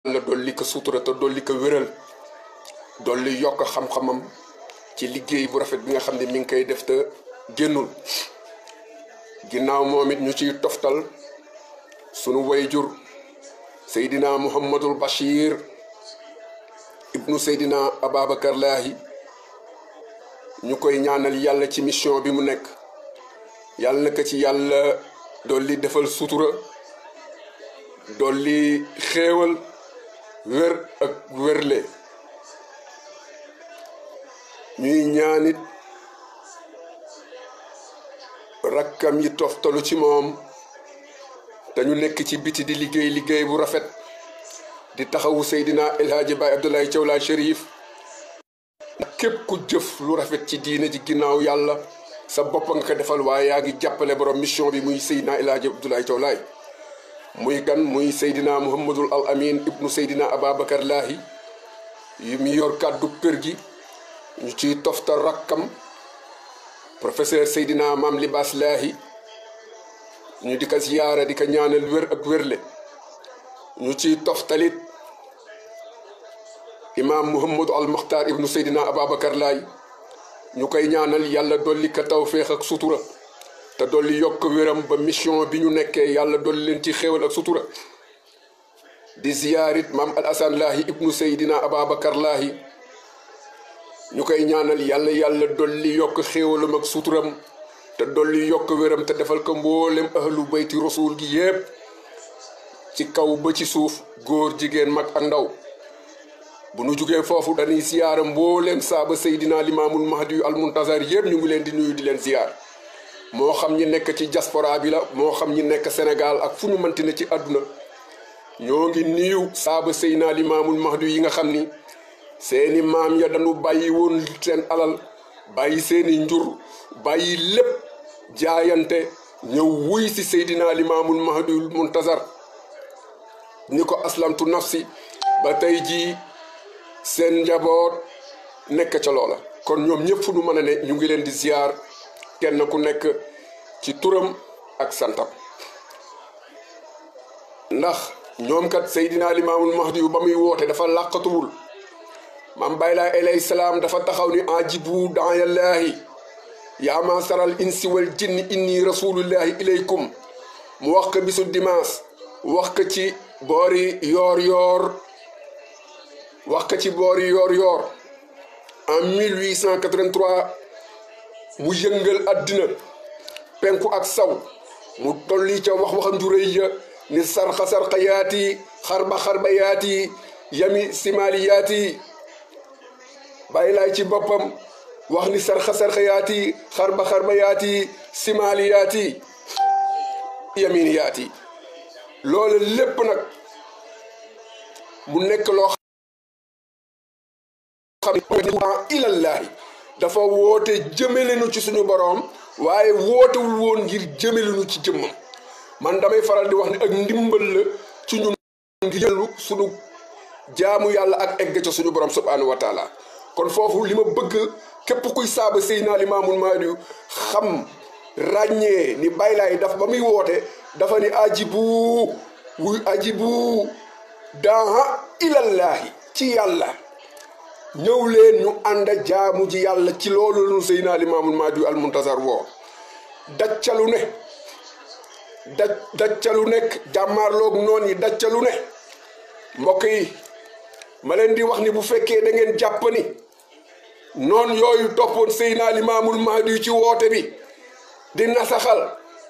la dolli ko sutura te dolli ko wéral dolli yokk xam-xamam ci liggéey bu rafet bi nga xam ne mi ngi koy def te génnul ginnaaw moom it ñu ciy toftal sunu wayjur Seydina Muhammadul Bachir ibnu Seydina Ababacar Lahi ñu koy ñaanal yàlla ci mission bi mu nekk yàlla na ko ci yàlla dolli defal sutura dolli xéewal wér ak wérle ñuy ñaanit rakkam yi toftalu ci moom te ñu nekk ci biti di liggéey bu rafet di taxawu Seydina El Hadji Baye Abdoulaye Thiaw Laye Chérif képp ku jëf lu rafet ci diine ji ginnaaw yàlla sa bopp nga ko defal waaye yaa ngi jàppale borom mission bi muy Seydina El Hadji Abdoulaye Thiaw Laye muy gan muy Seydina Muhammadul Al Amin ibnu Seydina Ababacar Lahi yu mi yor kàddu kër gi ñu ciy toftal rakkam professeur Seydina Maam Libaas Lahi ñu di ko ziyaara di ko ñaanal wér ak wérle ñu ciy toftalit imaam Muhammadu al Muxtaar ibnu Seydina Ababacar Lahi ñu koy ñaanal yàlla dolli ko tawféex ak sutura te dolli yokk wéram ba mission bi ñu nekkee yàlla dolli leen ci xéewal ak sutura di ziyaarit maam al Asan Lahi ibnu Seydina Ababacar Lahi ñu koy ñaanal yàlla dolli yokk xéewalam ak suturam te dolli yokk wéram te defal ko mboolem ahlu bayti rasul gi yépp ci kaw ba ci suuf góor jigéen mag ak ndaw bu nu jugee foofu dañuy ziyaara mboolem saaba Seydina Limaamul Mahdi yu al Muntazar yépp ñu ngi leen di nuyu di leen ziyaar moo xam ñi nekk ci diaspora bi la moo xam ñi nekk Sénégal ak fu ñu mënti ne ci àdduna ñoo ngi nuyu saaba Seydina Limaamul Mahdi yi nga xam ni seeni maam ya dañu bàyyi woon seen alal bàyyi seeni njur bàyyi lépp jaayante ñëw wuy si Seydina Limaamul Mahdi ul Muntazar ni ko aslamtu nafsi ba tey jii seen njaboot nekk ca loola kon ñoom ñëpp fu ñu mën a ne ñu ngi leen di ziyaar kenn ku nekk ci turam ak santam ndax ñoom kat Seydina Limaamul Mahdi yu ba muy woote dafa làqatuwul maam Baay Laay alayhi salaam dafa taxaw ni ajibu daayallaahi yaa maasaral insi wal jinni inni rasulullahi ilaykum mu wax ko bisu dimanche wax ko ci boori yoor en 1883 mu yëngal àddina penku ak saw mu tolli ca waxam ju rëy ja ni sarxa yaati xarba yaati yami simali yaati Baay Laay ci boppam wax ni sarxa yaati xarba yaati simali yaati yamin yaati loolu lépp nag mu nekk loo xam ne ilallaahi dafa woote jëmelenu ci suñu boroom waaye wootewul woon ngir jëmelenu ci jëmmam man damay faral di wax ne ak ndimbal la ci ñun ngir jëlu suñu jaamu yàlla ak egg ca suñu boroom subhaanahu wa taala kon foofu li ma bëgg képp kuy saaba Seydina Limaamul Mahdi xam ràññee ni Baay Laay daf ba muy woote dafa ni ajibu daa ilallaahi ci yàlla ñëw leen ñu ànd jaamu ji yàlla ci loolu lañu Seydina Limaamul Mahdi al Muntazar woo daccalu nekk jàmmaarloog noon yi daccalu ne mbokk yi ma leen di wax ni bu fekkee da ngeen jàpp ni noon yooyu toppoon Seydina Limaamul Mahdi ci woote bi di nasaxal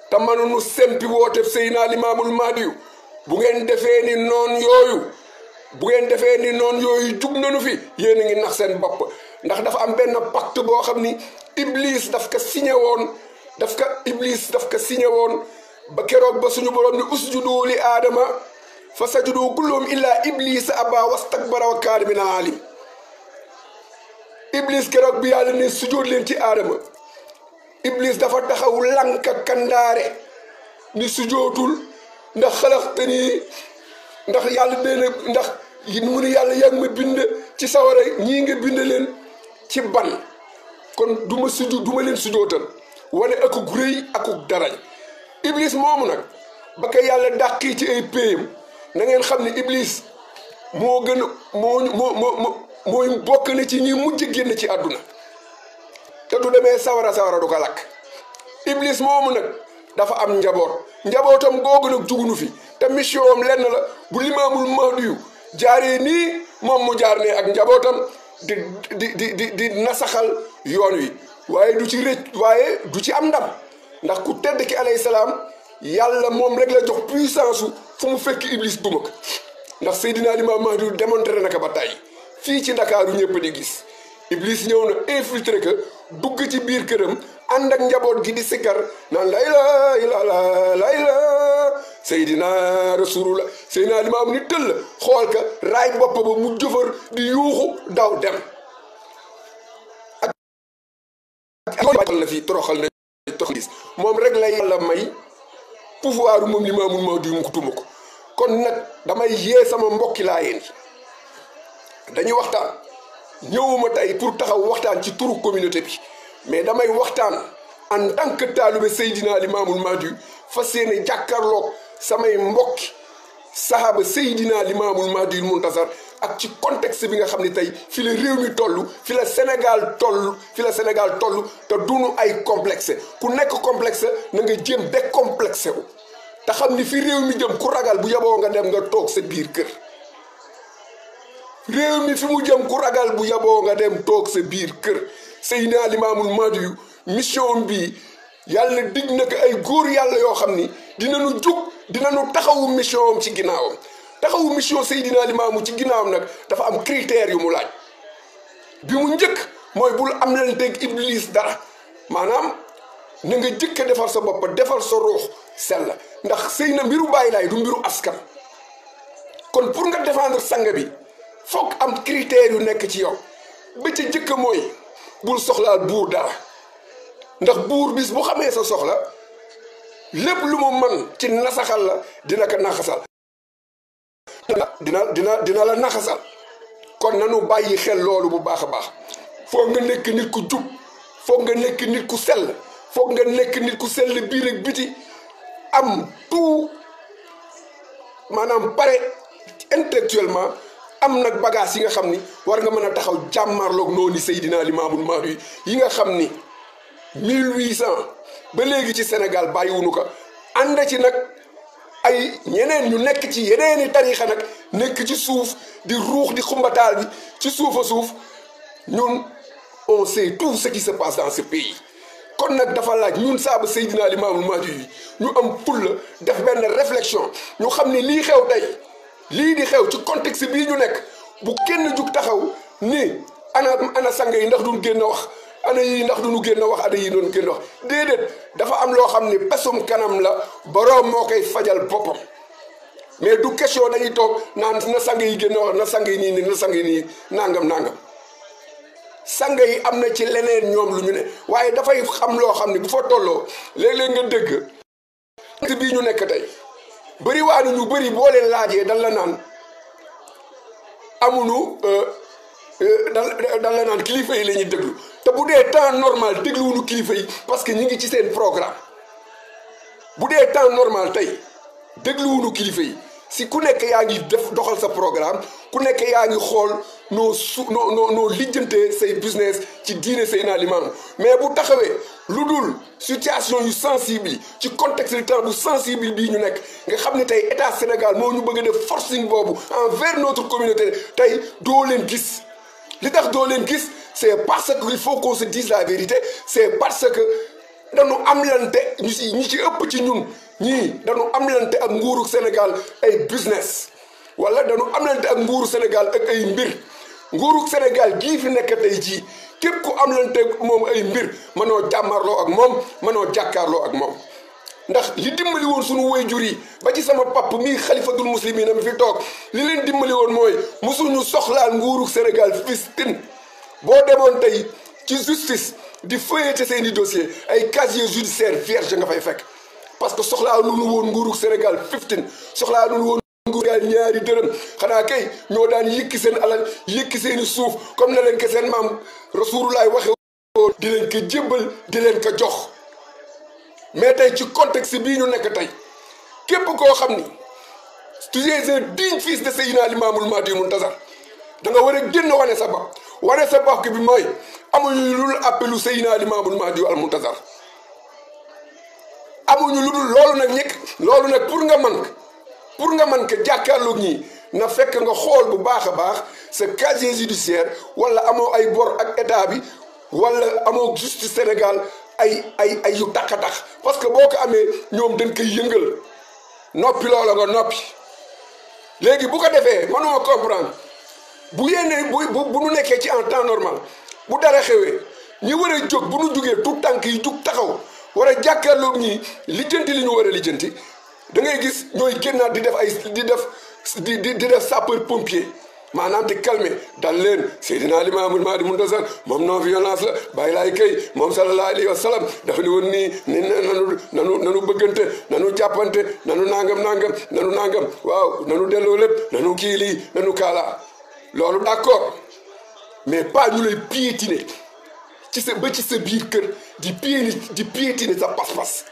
te mënuñu sempi woote Seydina Limaamul Mahdi bu ngeen defee ni noon yooyu jug nañu fi yéen a ngi nax seen bopp ndax dafa am benn pacte boo xam ni Iblis daf ko signé woon ba keroog ba suñu borom ni usjudu li aadama fa sajudu kulluhum illa Iblis aba wastakbara wa kaana minal aaliin Iblis keroog bi yàlla ne sujjóot leen ci aadama Iblis dafa taxaw lanka kandaare ni sujjóotul ndax xalaxtani ndax yàlla dee ndax mu ne yàlla yaa ngi ma bind ci sawara ñii nga bind leen ci ban kon du ma leen sujjóotal wane akuk rëy akuk darañ Iblis moomu nag ba ko yàlla dàqii ci ay péyam na ngeen xam ne Iblis moo gën a mooy bokk na ci ñi mujj génn ci àdduna te du demee sawara du ko lakk. Iblis moomu nag dafa am njabootam googu nag jugunu fi te mission am lenn la bu limaamul mahdiyu jaaree nii moom mu jaar ne ak njabootam di nasaxal yoon wi waaye du ci rëcc waaye du ci am ndam ndax ku tedd ki alayhi salaam yàlla moom rek la jox puissance fu mu fekk Iblis duma ko ndax Seydina Limaamu Mahdi démontré na ko ba tey fii ci Ndakaaru ñëpp di gis Iblis ñëw na infiltré ko dugg ci biir këram ànd ak njaboot gi di sikkar naan la ilaha illallah la ilaha Seydina Rasulullah Seydina Limaamu ni tëll xool ka raay bopp ba mu jëfër di yuuxu daw dem ak na fi toroxal na moom rek la yàlla may pouvoir moom Limaamul Mahdi mu ko tuma ko kon nag damay yee sama mbokki laa yéen dañuy waxtaan ñëwuma tey pour taxaw waxtaan ci turu communauté bi mais damay waxtaan en tant que taalibe Seydina Limaamul Mahdi fas yéene jàkkaarloog samay mbokki sahaaba Seydina Limaamul Mahdi Muntasar ak ci contexte bi nga xam ne tey fi la réew mi toll fi la Sénégal toll te dunu ay complexe ku nekk complexe na nga jéem décomplexé wu te xam ni fi réew mi jëm ku ragal bu yaboo nga dem nga toog sa biir kër réew mi fi mu jëm ku ragal bu yaboo nga dem toog sa biir kër Seydina Limaamul Mahdi mission bi yàlla dig na ko ay góor yàlla yoo xam ni dinañu jug dinañu taxawu mission am ci ginnaawam taxawu mission Seydina Limaamu ci ginnaawam nag dafa am critères yu mu laaj bi mu njëkk mooy bul am lanteeg Iblis dara maanaam na nga jëkk a defar sa bopp defar sa ruux sell ndax sëy na mbiru bàyyi laay du mbiru askan kon pour nga défendre sang bi foog am critères yu nekk ci yow ba ca jëkk mooy bul soxlaal buur dara ndax buur bis bu xamee sa soxla lépp lu mu man ci nasaxal la dina ko naxasal dina la naxasal kon nanu bàyyi xel loolu bu baax a baax foog nga nekk nit ku jub foog nga nekk nit ku sell foog nga nekk nit ku sell biir ak biti am tout maanaam pare intellectuellement am nag bagage yi nga xam ni war nga mën a taxaw jàmmarloog noonu Seydina Limaamul Mahdi yi nga xam ni 1800 ba léegi ci Sénégal bàyyiwunu ko ànd ci nag ay ñeneen ñu nekk ci yeneeni tariixa nag nekk ci suuf di ruux di xumbataal bi ci suuf a suuf ñun on sait tout ce qui se passe dans ce pays kon nag dafa laaj ñun saaba Seydina Limaamul Mahdi yi ñu am fulla def benn réflexion ñu xam ni lii xew tey lii di xew ci contexte bii ñu nekk bu kenn jug taxaw ni ana sang yi ndax duñ génn wax ana yi ndax duñu génn wax ana yi doon génn wax déedéet dafa am loo xam ni pesum kanam la boroom moo koy fajal boppam mais du question dañuy toog naan na sang yi génn wax na sang yi nii na sang yi nii nangam sang yi am na ci leneen ñoom lu ñu ne waaye dafay xam loo xam ni bu fa tolloo léeg-léeg nga dëgg bii ñu nekk tey bëri waanu ñu bëri boo leen laajee dal la naan amunu dal la naan kilifa yi la ñuy déglu te bu dee temps normal dégluwuñu kilifa yi parce que ñi ngi ci seen programme bu dee temps normal tey dégluwuñu kilifa yi si ku nekk yaa ngi doxal sa programme ku nekk yaa ngi xool noo lijjantee say business ci diine Seydina Limaamu mais bu taxawee lu dul situation yu sensible yi ci contexte de temps bu sensible bii ñu nekk nga xam ne tey état Sénégal moo ñu bëgg a def forcing boobu envers notre communauté tey doo leen gis li tax doo leen gis c'est parce que il faut qu'on se dise la vérité c'est parce que dañu amlante ñi ci ëpp ci ñun ñii dañu amlante ak nguuru Sénégal ay business wala dañu amlante ak nguuru Sénégal ak ay mbir nguuru Sénégal gii fi nekk tey jii képp ku amlante moom ay mbir mënoo jàmmarloo ak moom mënoo jàkkaarloo ak moom ndax li dimbali woon sunu waajur yi ba ci sama pap mii xalifatul muslimina mi fi toog li leen dimbali woon mooy musuñu soxlaal nguuru Sénégal fistin boo demoon tey ci justice di feuilleter seeni dossier ay casier judiciaire vierge nga fay fekk parce que soxlaa lu nu woon nguuru Sénégal 15 soxlaa lu nu woon nguuru Sénégal ñaari dërëm xanaa kay ñoo daan yëkki seen alal yëkki seeni suuf comme na leen ko seen maam Rasulullah waxe di leen ko jébbal di leen ko jox mais tey ci contexte bii ñu nekk tey képp koo xam ni tu es un digne fils de Seydina Limaamul Mahdi Muntazar da nga war a génn wane sa bopp wane sa bopp bi mooy amuñu lu dul appelu Seydina Limaamul Mahdi al Muntazar amuñu lu dul loolu nag loolu nag pour nga mën ko jàkkaarloog ñii na fekk nga xool bu baax a baax sa casier judiciaire wala amoo ay bor ak état bi wala amoo justice Sénégal ay yu tax parce que boo ko amee ñoom dañ koy yëngal noppi loola nga noppi léegi bu ko defee mënuma comprendre bu yéene bu nu nekkee ci en temps normal bu dara xewee ñi war a jóg bu nu jugee tout tànk yi jug taxaw war a jàkkaarloog ñi lijjanti li ñu war a lijjanti da ngay gis ñooy génnaat di def sapeur pompier maanaam di calmer dal leen Seydina Limaamul Mahdi Muntazar moom non violence la bàyyi laay kay moom sallallahu alayhi wa sallam dafa ni woon nii ni nanu bëggante nanu jàppante nanu nangam waaw nanu delloo lépp nanu kii lii nanu kaala loolu d'accord mais pas ñu lay piétiner ci sa biir kër di piétiner sa pas-pas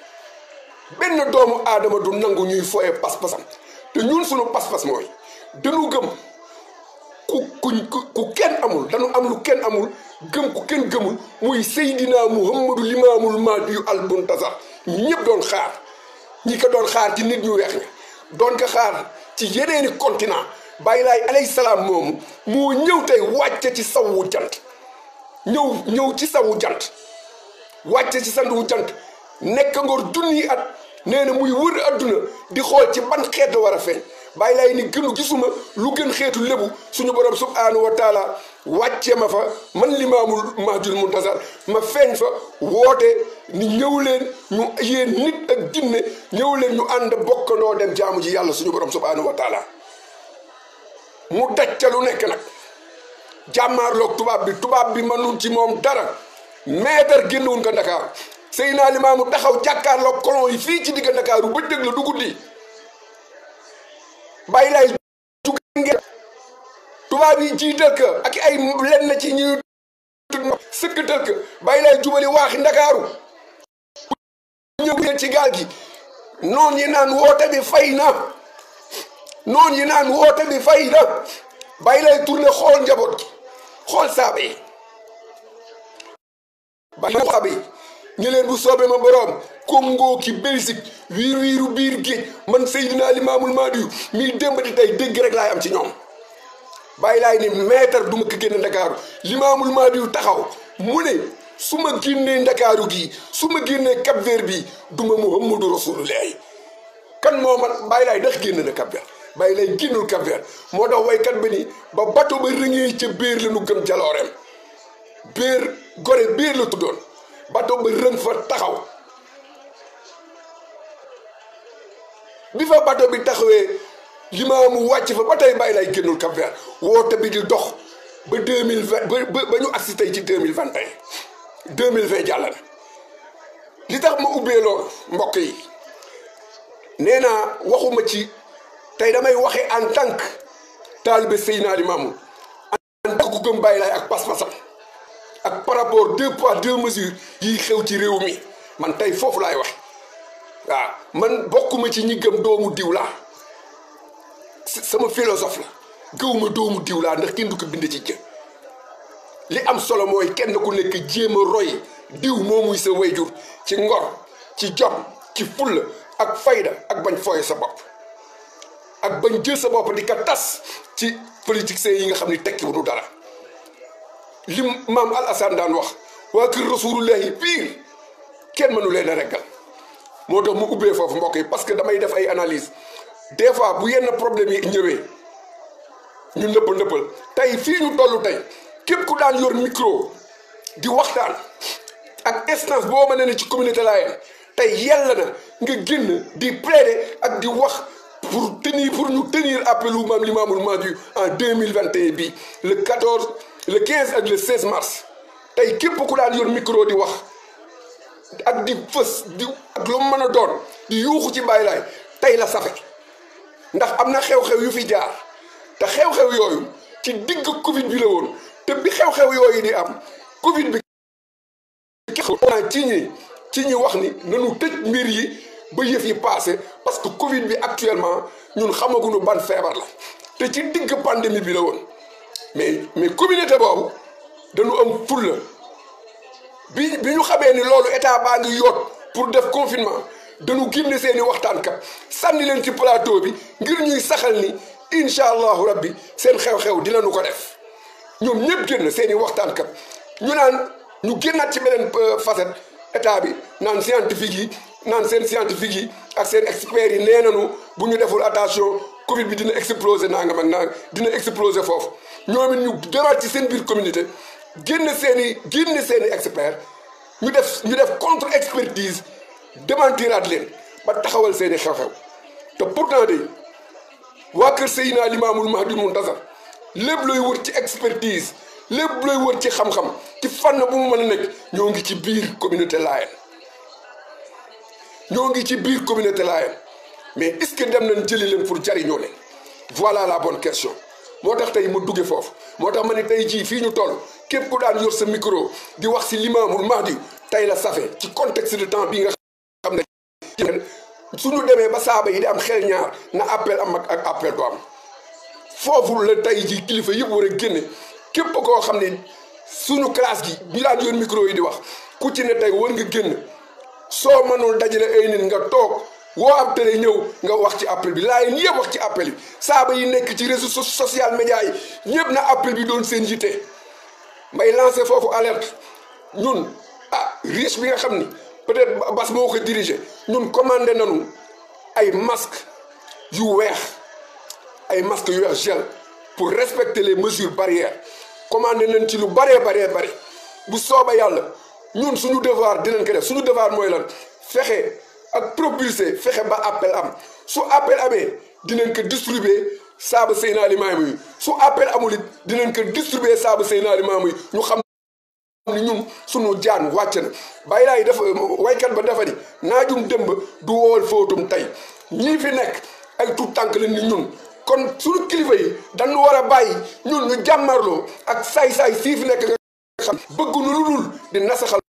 benn doomu aadama du nangu ñuy foye pas-pasam te ñun sunu pas-pas mooy dañu gëm ku kenn amul dañu am lu kenn amul gëm ku kenn gëmul muy Seydina Muhammadu Limaamul Mahdi al Muntazar ñëpp doon xaar ñi ko doon xaar ci nit ñu weex ña doon ko xaar ci yeneeni continent Baay Laay alayhi salaam moomu moo ñëw tey wàcce ci sawu jant ñëw ci sawu jant wàcce ci sandu jant nekk ngor junniy at nee na muy wër adduna di xool ci ban xeet la war a feeñ Baay Laay ni gisuma lu gën xeetu lébu suñu borom subhaanahu wa taala wàcce ma fa man Limaamul Mahdi Muntazar ma feeñ fa woote ni ñëw leen ñu yéen nit ak jinne ñëw leen ñu ànd bokkandoo dem jaamu ji yàlla suñu borom subhaanahu wa taala mu daj ca lu nekk nag jàmmaarloog tubaab bi mënul ci moom dara meetar génnewuñ ko Ndakaaru Seydina Limaamu taxaw jàkkaarloog colon yi fii ci digg Ndakaaru ba dëgg la du guddi Baay Laay jugee tubaab yi jiital ko ak ay lenn ci ñuy sëkkatal ko Baay Laay jubali waaxi Ndakaaru ñëw ci gaal gi noon yi naan woote bi fay na Baay Laay tourné xool njaboot gi xool saaba yi ñu leen bu soobee ma boroom Congo ki Belgique wiiru biir géej man Seydina Limaamul Mahdi mii démb di tey dégg rek laay am ci ñoom Baay Laay ni meetar du ma ko génne Ndakaaru Limaamul Mahdi taxaw mu ne su ma génnee Ndakaaru gii su ma génnee Cap Vert bi du ma Muhammadu Rasulullahi kan moo man Baay Laay ndax génn na Cap Vert Baay Laay génnul Cap Vert moo tax waykat ba ni ba bato ba rëngee ca biir la nu gëm jalooreem biir gore biir la tuddoon bato ba rëng fa taxaw bi fa bato bi taxawee Limaamu wàcc fa ba tey Baay Laay génnul Cap Vert woote bi di dox ba 2020 ba ñu agsi tey ci 2020 jàll na li tax ma ubbee loolu mbokk yi nee naa waxuma ci tey damay waxe en tant que taalibe Seydina Limaamu en tant que ku gëm Baay Laay ak pas-pasam ak par rapport 2 poids 2 mesures yi xew ci réew mi man tey foofu laay wax waaw man bokkuma ci ñi gëm doomu diw laa sama philosophe la gëwuma doomu diw laa ndax kenn du ko bind ci jë li am solo mooy kenn ku nekk jéem a roy diw moomuy sa wayjur ci ngor ci jom ci fulla ak fayda ak bañ fooye sa bopp ak bañ jël sa bopp di ko tas ci politiciens yi nga xam ni tekki wu du dara li maam Al Hassan daan wax waa kër Rasulullahi pire kenn mënu leen a reggal moo tax mu ubbee foofu mbokk yi parce que damay def ay analyse des fois bu yenn problème yi ñëwee ñu nëppal tey fii ñu toll tey képp ku daan yor micro di waxtaan ak instance boo mën ne ci communauté laayeen tey yàlla na nga génn di plaider ak di wax pour ñu tenir appelu maam Limaamul Mahdi en 2021 bi le 14 le 15 ak le 16 mars tey képp ku daan yor micro di wax ak di fës di ak lu mën a doon di yuuxu ci Baay Laay tey la safe ndax am na xew-xew yu fi jaar te xew-xew yooyu ci digg Covid bi la woon te bi xew-xew yooyu di am Covid bi ci ñi wax ni nanu tëj mbir yi ba yëf yi passé parce que Covid bi actuellement ñun xamaguñu ban feebar la te ci digg pandémie bi la woon mais communauté boobu dañu am fulla bi ñu xamee ni loolu état baa ngi yoot pour def confinement dañu génne seeni waxtaankat sànni leen ci plateau bi ngir ñuy saxal ni incha allahu rabbi seen xew-xew dinañu ko def ñoom ñëpp génn seeni waxtaankat ñu naan ñu génnaat ci beneen facette état bi naan scientifique yi naan seen scientifique yi ak seen experts yi nee nañu bu ñu deful attention Covid bi dina exploser nangam ak nangam dina exploser foofu ñoom it ñu demaat ci seen biir communauté génn seeni experts ñu def contre expertise démentiraat leen ba taxawal seeni xew-xew te pourtant de waa kër Seydina Limaamul Mahdi Muntazar lépp looy wër ci expertise lépp looy wër ci xam-xam ci fànn bu mu mën a nekk ñoo ngi ci biir communauté Layène ñoo ngi ci biir communauté Layène mais est-ce que dem nañ jëli leen pour jariñoo leen voilà la bonne question moo tax tey mu dugge foofu moo tax ma ne tey jii fii ñu toll képp ku daan yor sa micro di wax si Limaamul Mahdi tey la safe ci contexte de temps bii nga xam ne suñu demee ba saaba yi di am xel ñaar na appel am ak appel do am foofu la tey jii kilifa yëpp war a génne képp koo xam ne suñu classe gi ñu daan yor micro yi di wax ku ci ne tey war nga génn soo mënul dajale ay nit nga toog woo ab télé ñëw nga wax ci appel bi Layène yëpp wax ci appel bi saaba yi nekk ci réseaux social média yi ñëpp na appel bi doon seen yitte may lancé foofu alerte ñun riche bi nga xam ni peut-être bas moo ko dirigé ñun commandé nañu ay masques yu weex gel pour respecter les mesures barrières commandé nañ ci lu baree bu sooba yàlla ñun suñu devoir dinañ ko def suñu devoir mooy lan fexe ak propulser fexe ba appel am su appel amee dinañ ko distribuer saaba Seydina Limaamu yi su appel amul it dinañ ko distribuer saaba Seydina Limaamu yi ñu xam ni ñun suñu jaan wàcc na bàyyi laay dafa waykat ba dafa ni naajum démb du wool fóotum tey ñii fi nekk ay tout tànk la ni ñun kon suñu kilifa yi dañu war a bàyyi ñun ñu jàmmarloo ak saay-saay sii fi nekk nga xam bëgguñu lu dul di nasaxal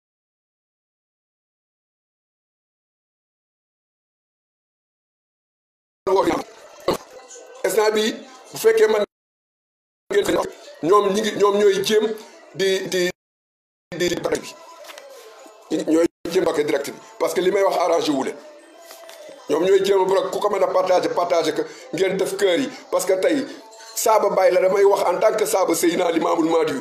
instant bi bu fekkee man ñoom ñooy jéem di ñooy jéem a direct bi parce que li may wax arrangé wule ñoom ñooy jéem a bu ku ko mën a partagé que ngeen def kër yi parce que tey saaba bàyyi la damay wax en tant que saaba Seydina Limaamul Mahdi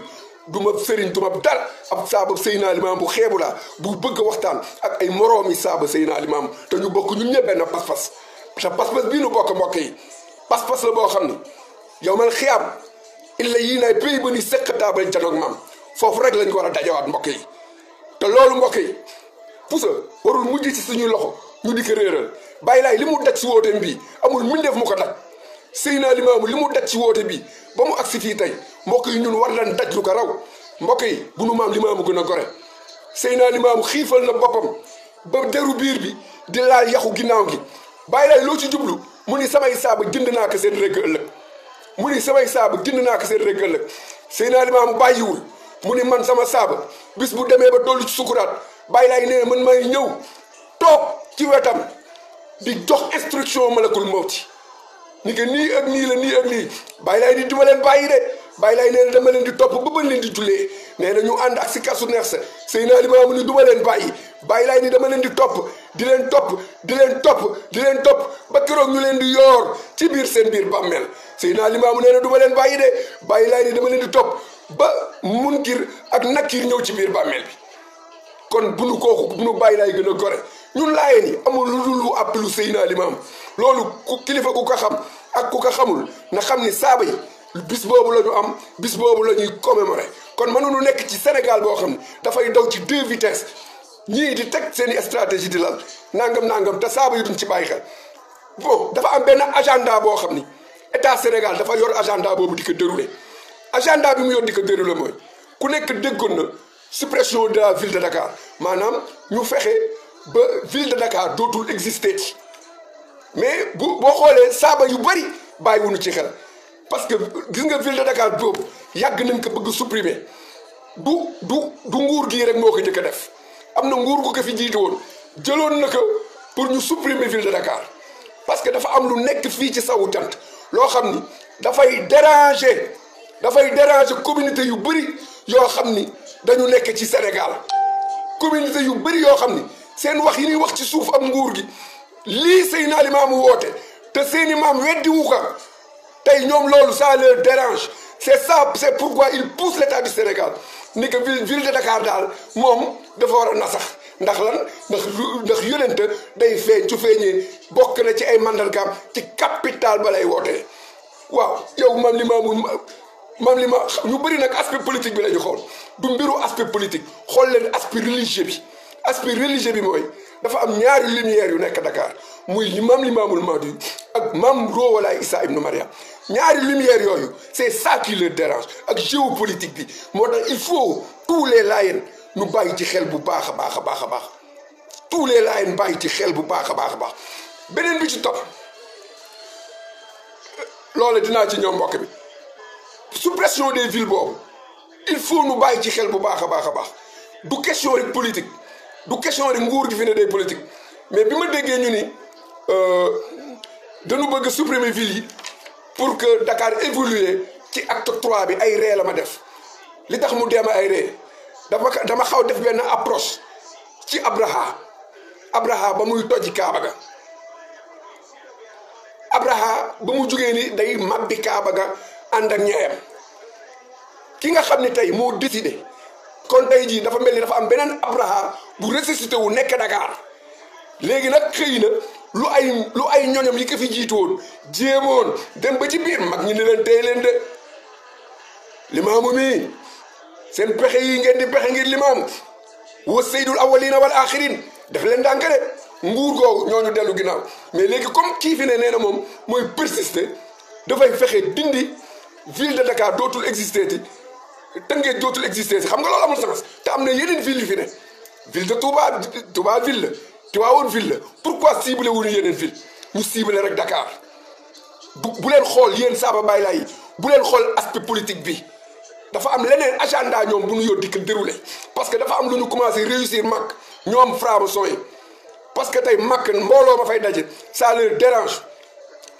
du ma sëriñ du ma dara ab saaba Seydina Limaam bu xeebu laa bu bëgg waxtaan ak ay moroomi saaba Seydina Limaam te ñu bokk ñun ñëpp benn pas-pas te pas-pas bii nu bokk mbokk yi pas-pas la boo xam ni yow man xiyaam illa yii nay pays ba ni sëqataa bañ janoog maam foofu rek lañ ko war a dajawaat mbokk yi te loolu mbokk yi pusa warul mujj ci suñuy loxo ñu di ko réeral bàyyi laay li mu daj si woote bii amul mbindeef mu ko daj Seydina Limaamu li mu daj si woote bii ba mu agsi fii tey mbokk yi ñun war nañ daj lu ko raw mbokk yi bu nu maam Limaamu gën a gore Seydina Limaamu xiifal na boppam ba deru biir bi di laal yaxu ginnaaw gi bàyyi laay loo ci jublu mu ni samay saaba jënd naa ko seen régg ëllëg mu ni samay saaba jënd naa ko seen régg ëllëg Seydina Limaamu bàyyiwul mu ni man sama saaba bis bu demee ba tollu ci sukuraat bàyyi laay nee man may ñëw toog ci wetam di jox instruction malakul mawti ni que nii ak nii la nii ak nii bàyyi laay di duma leen bàyyi de bàyyi laay nee na dama leen di topp ba bañ leen di jullee nee na ñu ànd ak si kasu neex sa Seydina Limaamu ni duma leen bàyyi bàyyi laay ni dama leen di topp di leen topp di leen topp di leen topp ba keroog ñu leen di yoor ci biir seen biir bàmmeel Seydina Limaamu nee na duma leen bàyyi de bàyyi laay ni dama leen di topp ba munkir ak nakir ñëw ci biir bàmmeel bi kon bu nu kooku bu nu bàyyi laay gën a gore ñun Laayeen yi amul lu dul lu appelu Seydina Limaamu loolu ku kilifa ku ko xam ak ku ko xamul na xam ni saaba yi bis boobu la ñu am bis boobu la ñuy commémorer kon mënuñu nekk ci Sénégal boo xam ne dafay daw ci 2 vitesses ñii di teg seen i stratégie di lal nangam te saaba yi duñ ci bàyyi xel bon dafa am benn agenda boo xam ni état Sénégal dafa yor agenda boobu di ko dérouler agenda bi mu yor di ko dérouler mooy ku nekk déggoon na suppression de la ville de Dakar maanaam ñu fexe ba ville de Dakar dootul exister ci mais boo xoolee saaba yu bëri bàyyiwuñu ci xel parce que gis nga ville de Dakar boobu yàgg nañ ko bëgg supprimer du nguur gii rek moo ko njëkk a def am na nguur gu ko fi jiite woon jëloon na ko pour ñu supprimer ville de Dakar parce que dafa am lu nekk fii ci sawu jant loo xam ni dafay déranger communauté yu bëri yoo xam ni dañu nekk ci Sénégal communauté yu bëri yoo xam ni seen wax yi ñuy wax ci suuf ak nguur gi lii Seydina Limaamu woote te seeni maam weddiwu ko tey ñoom loolu ça leur dérange c'est pourquoi ils poussent l'état du Sénégal ni que ville de Dakar daal moom dafa war a nasax ndax lan ndax yonente day feeñ su feeñee bokk na ci ay mandargaam ci capital ba lay wootee waaw yow maam li ma ñu bëri nag aspect politique bi la ñu xool du mbiru aspect politique xool leen aspect religieux bi mooy dafa am ñaari lumière yu nekk Dakar muy maam Limaamul Mahdi ak maam Roowalaay Issa ibnu Mariam ñaari lumière yooyu c'est ça qui leur dérange ak géopolitique bi moo tax il faut tous les Layènes ñu bàyyi ci xel bu baax a baax tous les Layènes bàyyi ci xel bu baax a baax beneen bi ci topp loolu dinaa ci ñoom mbokk bi suppression des villes boobu il faut ñu bàyyi ci xel bu baax a baax du question rek politique du question rek nguur gi fi ne day politique mais bi ma déggee ñu ni dañu bëgg supprimer ville yi pour que Dakar évolue ci acte 3 bi ay ree la ma def li tax mu deema ay ree dama xaw def benn approche ci Abraha ba muy tojji Kaaba ga Abraha ba mu jugee ni day mabbi Kaaba ga ànd ak ñeeyam ki nga xam ne tey moo décidé kon tey jii dafa mel ni dafa am beneen Abraha bu ressuscité wu nekk Dakar léegi nag xëy na lu ay ñoñom yi ko fi jiitu woon jéemoon dem ba ci biir mag ñi ne leen tey leen de limaamu mi seen pexe yi ngeen di pexe ngir limaamu wa sayyidul awwalina wal axirin def leen dànk de nguur googu ñooñu dellu ginnaaw mais léegi comme kii fi ne nee na moom mooy persister dafay fexe dindi ville de Dakar dootul exister ti Tëngéej dootul exister si xam nga loolu amul sens te am na yeneen ville yu fi ne ville de Touba ville la Tivaouane ville la pourquoi ciblé wuñu yeneen ville ñu ciblé rek Dakar bu leen xool yéen Saba Baye Laye yi bu leen xool aspect politique bi dafa am leneen agenda ñoom bu ñu yor di ko déroulé parce que dafa am lu ñu commencé réussir mag ñoom franc-maçon yi parce que tey mag mbooloo ma fay daje ça leur dérange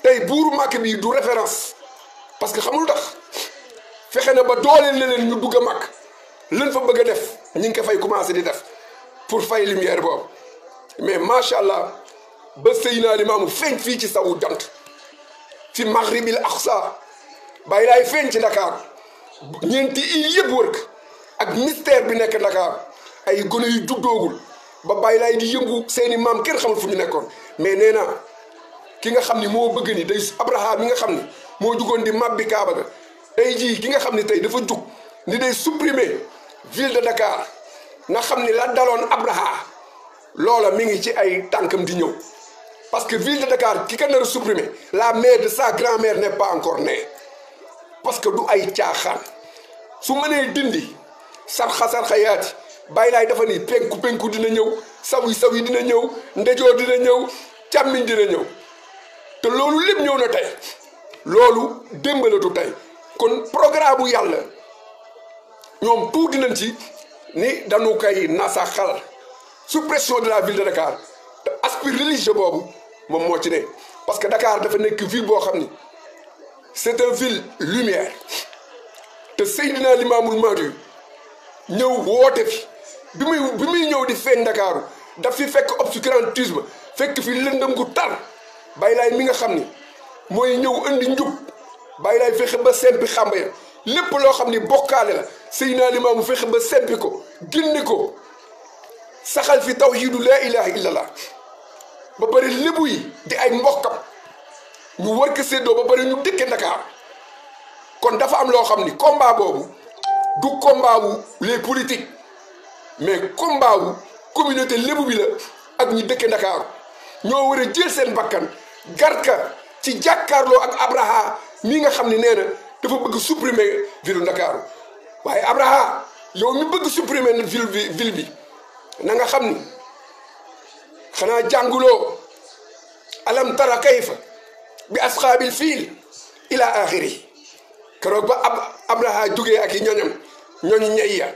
tey buuru mag bi du référence parce que xamul tax fexe na ba dooleel na leen ñu dugg a mag lan fa bëgg a def ñu ngi ko fay commencé di def pour fay lumière boobu mais macha allah ba Seydina Limaamu feeñ fii ci sawu jant fi Maghribil Aqsa Baye Laye feeñ ci Dakar ñeenti il yëpp wër ak mystère bi nekk Dakar ay gone yu juddoogul ba Baye Laye di yëngu seeni maam kenn xamul fu ñu nekkoon mais nee na ki nga xam ni moo bëgg ni day Abraha mi nga xam ni moo jugoon di mabbi Kaaba ga tey jii ki nga xam ni tey dafa jug ni day supprimer ville de Dakar nga xam ni la daloon Abraha loola mi ngi ci ay tànkam di ñëw parce que ville de Dakar ki ka nar a supprimer la mère de sa grand-mère n'est pas encore née parce que du ay caaxaan su mënee dindi sarxa yaati Baye Laye dafa ni penku dina ñëw sawi dina ñëw ndejoor dina ñëw càmmiñ dina ñëw te loolu lépp ñëw na tey loolu démbalatu tey kon programme bu yàlla ñoom tuuti nañ ci ni dañu koy nasaxal suppression de la ville de Dakar te aspect religieux boobu moom moo ci ne parce que Dakar dafa nekk ville boo xam ni c'est une ville lumière te Seydina Limaamul Mahdi ñëw woote fi bi muy ñëw di feeñ Dakar daf fi fekk obscurantisme fekk fi lëndëm gu tar Baye Laye mi nga xam ni mooy ñëw indi njub Baye Laye fexe ba sempi xàmba ya lépp loo xam ni bokkaale la Seydina Limaamu fexe ba sempi ko gindi ko saxal fi tawhidu laa ilaha illallah ba pare lébu yi di ay mbokkam ñu war ko séddoo ba pare ñu dëkke Dakar kon dafa am loo xam ni combat boobu du combat wu les politiques mais combat wu communauté lébu bi la ak ñi dëkke Dakar ñoo war a jël seen bakkan garka ci jàkkaarloo ak Abraha mi nga xam ni nee na dafa bëgg supprimer ville Dakar waaye Abraha yow mi bëgg supprimer na ville bi na nga xam ni xanaa jànguloo alam tara kayfa bi asxaabil fiil ila axiri keroog ba Abraha jógee ak i ñooñu ñey ya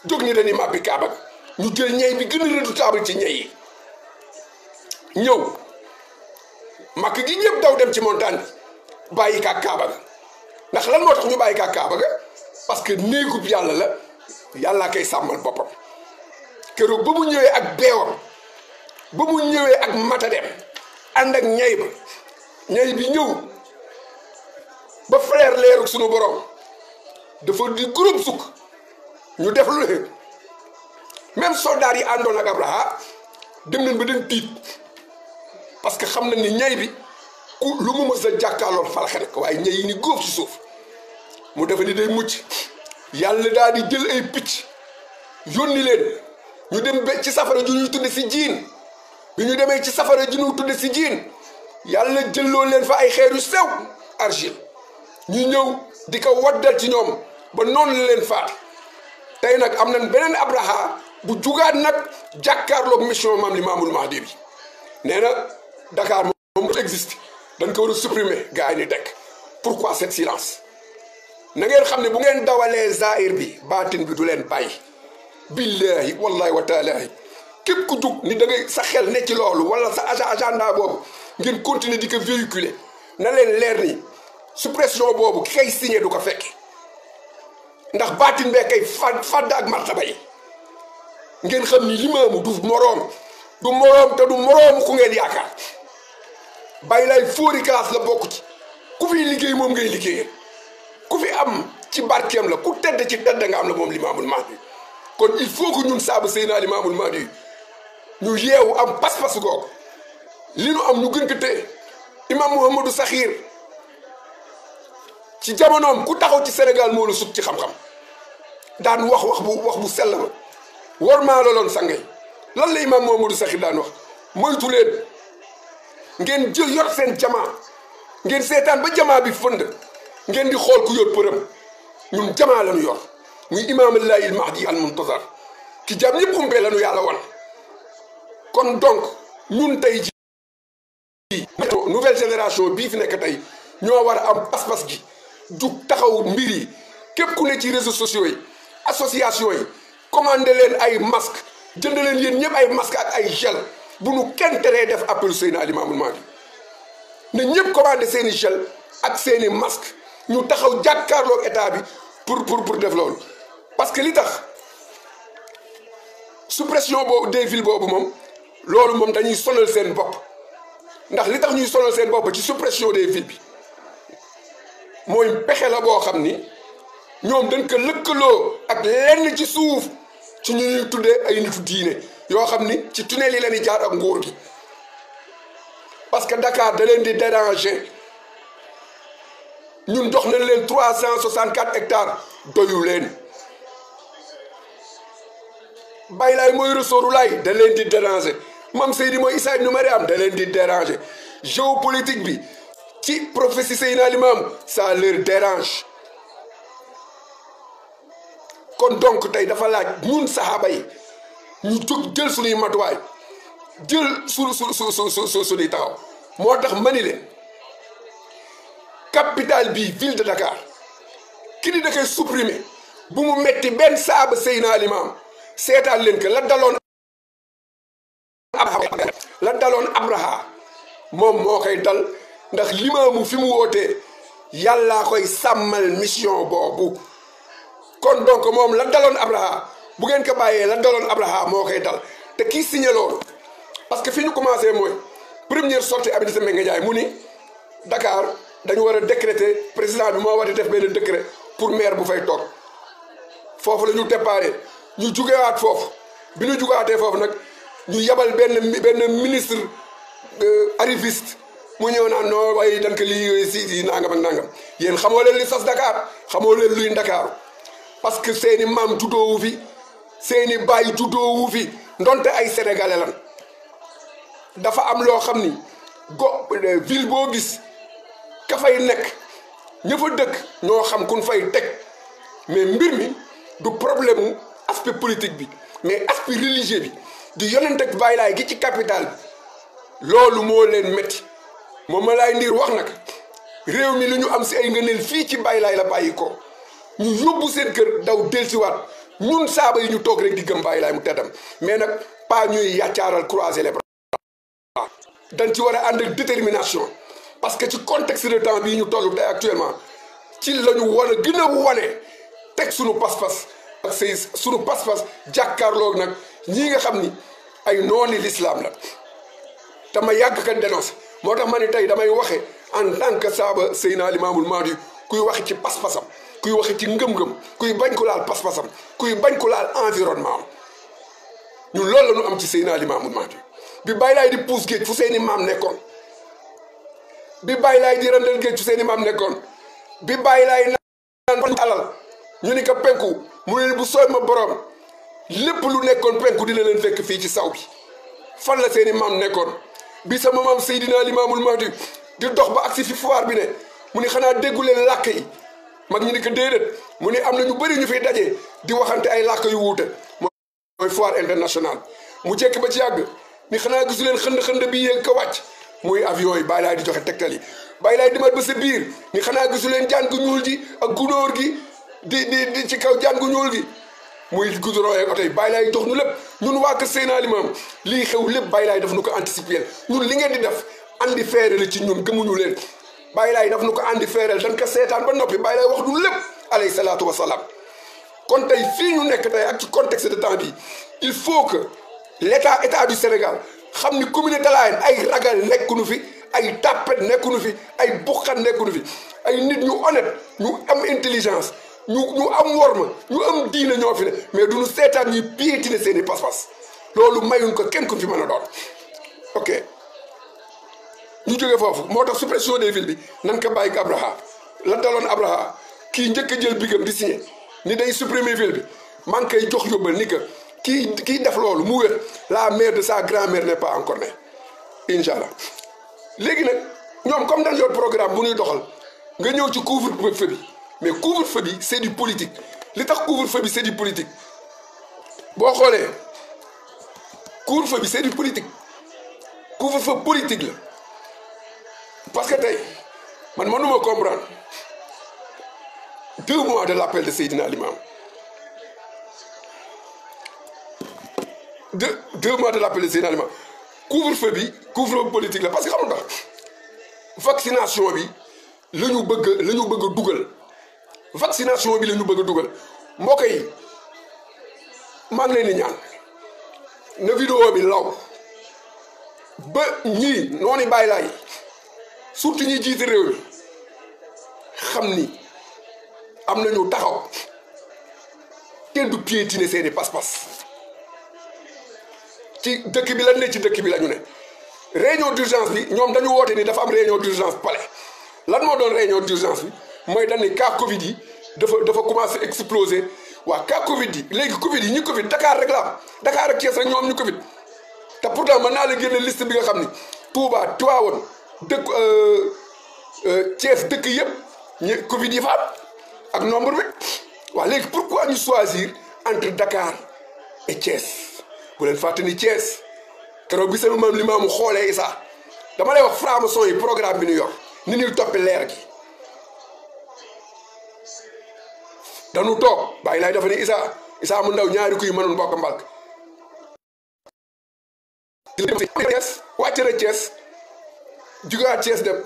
jóg ni dañuy màbbi Kaaba ñu jël ñey bi gën a redoutable ci ñey yi ñëw Makka gi ñëpp daw dem ci montagne bi bàyyi kaa Kaaba ga ndax lan moo tax ñu bàyyi kaa Kaaba ga parce que néegub yàlla la yàllaa koy sàmmal boppam keroog ba mu ñëwee ak beewam ba mu ñëwee ak matadem ànd ak ñay bi ñëw ba fleer leeru sunu borom dafa di groupe sukk ñu def lu ne même soldats yi àndoon ak Abraha dem nañ ba dañ tiit parce que xam nañ ni ñay bi ku lu mu mës a jàkkaarloon falaxe nag waaye ñay yi ni góof ci suuf mu defe ni day mucc yàlla daal di jël ay picc yónni leen ñu dem ba ci safara ju ñuy tudde si jiin bi ñu demee ci safara ju ñuy tudde si jiin yàlla jëlloo leen fa ay xeer yu sew argile ñu ñëw di ko waddal ci ñoom ba noonu la leen faat tey nag am nañ beneen Abraha bu jugaat nag jàkkaarloog mission maam Limaamul Mahdi bi nee na Dakar moom existe dañ ko war a supprimer gars yi ni dekk pourquoi cet silence na ngeen xam ne bu ngeen dawalee zahir bi baatin bi du leen bàyyi billahi wallahi wa taalahi képp ku jug ni da ngay sa xel ne ci loolu wala sa agenda boobu ngeen continuer di ko véhiculer na leen leer ni suppression boobu ki kay signé du ko fekke ndax baatin bee kay fàdd ak martaba yi ngeen xam ni limaamu du moroom te du moroom ku ngeen yaakaar bàyyi lay fóori classe la bokk ci ku fi liggéey moom ngay liggéeyee ku fi am ci barkeem la ku tedd ci tedd nga am la moom Limaamul Mahdi kon il faut que ñun saabu Seydina Limaamul Mahdi ñu yeewu am pas-pas googu li nu am ñu gën ko téye imam Mouhamadou Sakhir ci jamonoom ku taxaw ci Sénégal moo la sut ci xam-xam daan wax bu sell ba war maa looloon sangay lan la imam Mouhamadou Sakhir daan wax moytu leen ngeen jël yor seen jamaa ngeen seetaan ba jamaa bi fënd ngeen di xool ku yor përëm ñun jamaa lañu yor muy imaamallaahi al mahdi al muntazar ki jam ñëpp umpee lañu yàlla wan kon donc ñun tey ji nouvelle génération bii fi nekk tey ñoo war a am pas-pas gi jug taxaw mbir yi képp ku ne ci réseaux sociaux yi association yi commandé leen ay masque jënd leen yéen ñëpp ay masque ak ay gel bu nu kenn teree def appelu Seydina Limaamul Mahdi ne ñëpp commandé seeni gel ak seeni masque ñu taxaw jàkkaarloog état bi pour def loolu parce que li tax suppression boobu des villes boobu moom loolu moom dañuy sonal seen bopp ndax li tax ñuy sonal seen bopp ci suppression des villes bi mooy pexe la boo xam ni ñoom dañ ko lëkkaloo ak lenn ci suuf ci ñu ñuy tuddee ay nitu diine yoo xam ni ci tunnel yi leen di jaar ak nguur gi parce que Dakar da leen di déranger ñun jox nañ leen 364 hectares doyu leen Baye Laay mooy Rasooru Laay da leen di déranger Mam Seydi mooy Issa ibn Mariam da leen di déranger géopolitique bi ci prophétie Seydina Limam ça leur dérange kon donc tey dafa laaj ñun saxaaba yi ñu jóg jël suñuy matuwaay jël suñuy taxaw moo tax mani leen capitale bi ville de Dakar ki di da koy supprimer bu mu metti benn saaba Seydina Limam seetaan leen que la daloon Abraha moom moo koy dal ndax limaamu fi mu wootee yàllaa koy sàmmal mission boobu kon donc moom la daloon Abraha bu ngeen ko bàyyee la daloon Abraha moo koy dal te kii signé loolu parce que fi ñu commencé mooy première sortie Aminata Mbengue Ndiaye mu ni Dakar dañu war a décréter président bi moo war a def benn décret pour maire bu fay toog foofu la ñu déparé ñu jugewaat foofu bi ñu jugewaatee foofu nag ñu yabal benn ministre arriviste mu ñëw naan non waaye dañ ko lii si nangam ak nangam yéen xamoo leen li sos Dakar xamoo leen luy Dakar parce que seeni maam juddoowu fi seeni baay juddoowu fi ndonte ay sénégalais lan dafa am loo xam ni ville boo gis ka fay nekk ña fa dëkk ñoo xam kun fay teg mais mbir mi du problème aspect politique bi mais aspect religieux bi di yonent ak Baay Laay gi ci capital bi loolu moo leen métti moom ma laay ndiir wax nag réew mi lu ñu am si ay ngëneel fii ci Baay Laay la bàyyi ko ñu yóbbu seen kër daw dellusiwaat ñun saaba yi ñu toog rek di gëm Baay Laay mu teddam mais nag pas ñuy yàccaaral croiser les bras dañ ci war a ànd ak détermination parce que ci contexte de temps bii ñu toll tey actuellement ci la ñu war a gën a wane teg sunu pas-pas ak sunu pas-pas jàkkaarloo nag ñii nga xam ni ay nooni l'islam la te ma yàgg ka dénoncé moo tax ma ne tey damay waxe en tant que saaba Seydina Limaamul Mahdi kuy waxe ci pas-pasam kuy waxe ci ngëm-ngëm kuy bañ ko laal pas-pasam kuy bañ ko laal environnement am ñun loolu la ñu am ci Seydina Limaamul Mahdi bi Baay Laay di puus géej fu seeni maam nekkoon bi Baay Laay di randal géej fu seeni maam nekkoon bi Baay Laay naan alal ñu ni ko penku mu ne bu sooy ma borom lépp lu nekkoon penku dina leen fekk fii ci saw bi fan la seeni maam nekkoon bi sama maam Seydina Limaamul Mahdi di dox ba agsi fi foire bi ne mu ni xanaa déggu leen làkk yi mag ñi ni ko déedéet mu ni am na ñu bëri ñu fiy dajee di waxante ay làkk yu wuute mooy foire internationale mu jekk ba ci yàgg ni xanaa gisu leen xënd bi yéeg ko wàcc muy avion yi Baay Laay di joxe tegtal yi Baay Laay dimat ba sa biir ni xanaa gisu leen jaan gu ñuul ji ak gunóor gi di ci kaw jaan gu ñuul gi muy goudron yeeg oto yi Baay Laay jox nu lépp ñun waa kër Seydina Limaam lii xew lépp Baay Laay daf nu ko anticiper ñun li ngeen di def andi feere la ci ñun gëmuñu leen Baay Laay daf nu ko andi feereel dañ ko seetaan ba noppi Baay Laay wax du lépp alayhi salaatu wa salaam kon tey fii ñu nekk tey ak ci contexte de temps bi il faut que état du Sénégal xam ni communauté Layène ay ragal nekkunu fi ay tàppet nekkunu fi ay buqat nekkunu fi ay nit ñu honnête ñu am intelligence ñu am worma ñu am diine ñoo fi ne mais duñu seetaan ñuy piétiner seeni pas-pas loolu mayuñ ko kenn ku fi mën a doon ok ñu jógee foofu moo tax suppression des villes bi nan ko bàyyi Abraha la daloon Abraha kii njëkk a jël bigam di signé ni day supprimer ville bi maa ngi koy jox yóbbal ni que kii def loolu mu wér la mère de sa grand-mère n'est pas encore née incha allah léegi nag ñoom comme dañ yor programme bu ñuy doxal nga ñëw ci couvre-feu bi mais couvre-feu bi c'est du politique li tax couvre-feu bi c'est du politique boo xoolee couvre-feu bi c'est du politique couvre-feu politique la parce que tey man mënuma comprendre 2 mois de l'appel de Seydina Limam 2 mois de l'appel de Seydina Limam couvre-feu bi couvre-feu politique la parce que xam nga vaccination bi la ñu bëgg a dugal vaccination bi la ñu bëgg a dugal mbokk yi maa ngi leen di ñaan na vidéo bi law ba ñii noonu Baay Laay surtout ñi jiite réew mi xam ni am nañu taxaw kenn du piétiner seeni pas-pas ci dëkk bi la ne ci dëkk bi la ñu ne réunion d'urgence bi ñoom dañu woote ni dafa am réunion d'urgence palais lan moo doon réunion d'urgence bi mooy dañ ni cas Covid yi dafa commencé exploser waa cas Covid yi léegi Covid yi ñi Covid Dakar rek la am Dakar ak Thiès rek ñoo am ñu Covid te pourtant mën naa la génne liste bi nga xam ni Touba Tivaouane dëkk Thiès dëkk yëpp ñu Covid yi fa am ak nombre bi waa léegi pourquoi ñu choisir entre Dakar et Thiès bu leen fàtte ni Thiès keroog bi sama maam Limaamu xoolee Issa dama lay wax franc-maçon yi programme bi ñu yor ni ñuy toppi leer gi dañu toog Baay Laay dafa ni Issa mu ndaw ñaari kuy mënoon bokk mbalk Thiès wàcc na Thiès jugaat Thiès dem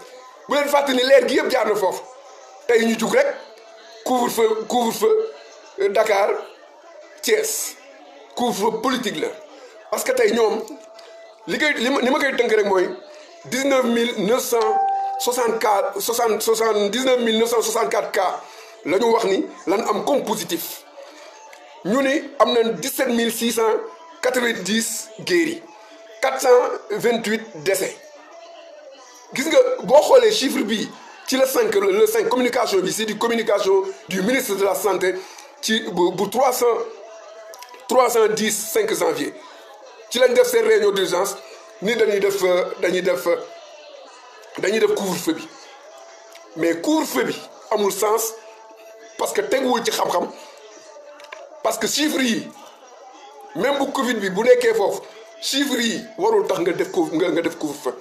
bu leen fàtte ni leer gi yëpp jaar na foofu tey ñu jug rek couvre-feu Dakar Thiès couvre-feu politique la parce que tey ñoom li ma koy tënk rek mooy 19 cas la ñu wax ni lan am comme positif ñu ni am na 17 690 guéris 428 décès gis nga boo xoolee chiffre bi ci le 5 communication bi c'est du communication du ministre de la santé ci bu 310 5 janvier ci lañ def seen réunion d'urgence ni dañuy def couvre-feu bi mais couvre-feu bi amul sens parce que teguwul ci xam-xam parce que chiffres yi même bu Covid bi bu nekkee foofu chiffres yi warul tax nga def couvre-feu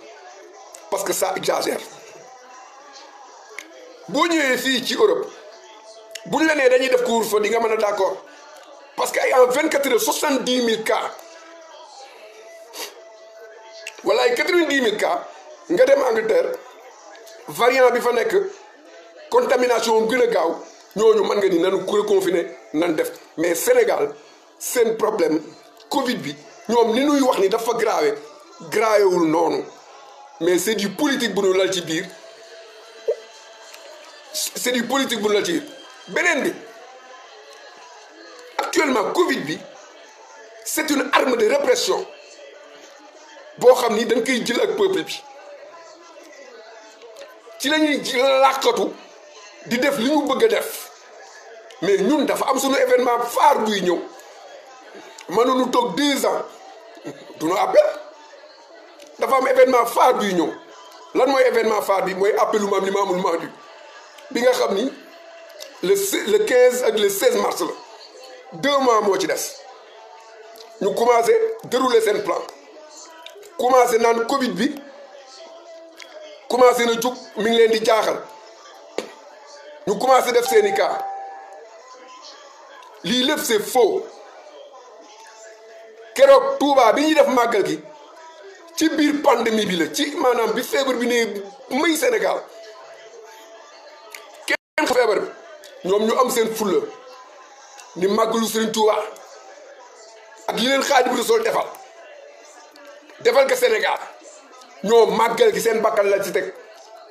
parce que ça exagère boo ñëwee fii ci Europe buñ la nee dañuy def couvre-feu di nga mën a d'accord parce que ay en 24 heures 70 000 cas wala ay 90 000 cas nga dem Angleterre variant bi fa nekk contamination gën a gaaw ñooñu mën nga ni nanu reconfiné nan def mais Sénégal seen problème Covid bi ñoom ni nuy wax ni dafa grawewul noonu mais c'est du politique bu nu lal ci biir c'est du politique bu nu lal ci biir beneen bi actuellement Covid bi c'est une arme de répression boo xam ni dañ koy jël ak peuple bi ci la ñuy làqatu di def li ñu bëgg a def mais ñun dafa am suñu événement phare buy ñëw mënuñu toog 2 ans duñu appel dafa am événement phare buy ñëw lan mooy événement phare bi mooy appelu Maam Limaamul Mahdi bi nga xam ni le 15 ak le 16 mars la 2 mois moo ci des ñu commencé dérouler seen plan commencé naan Covid bi commencé na jug mi ngi leen di jaaxal ñu commencé def seeni cas lii lépp c'est faux keroog Touba bi ñuy def màggal gi ci biir pandémie bi la ci maanaam bi feebar bi ne muy Sénégal kenn feebar bi ñoom ñu am seen fulla ni màggalu Serigne Touba ak li leen Xaadimu Rasuul defal ko Sénégal ñoo màggal gi seen bakkan la ci teg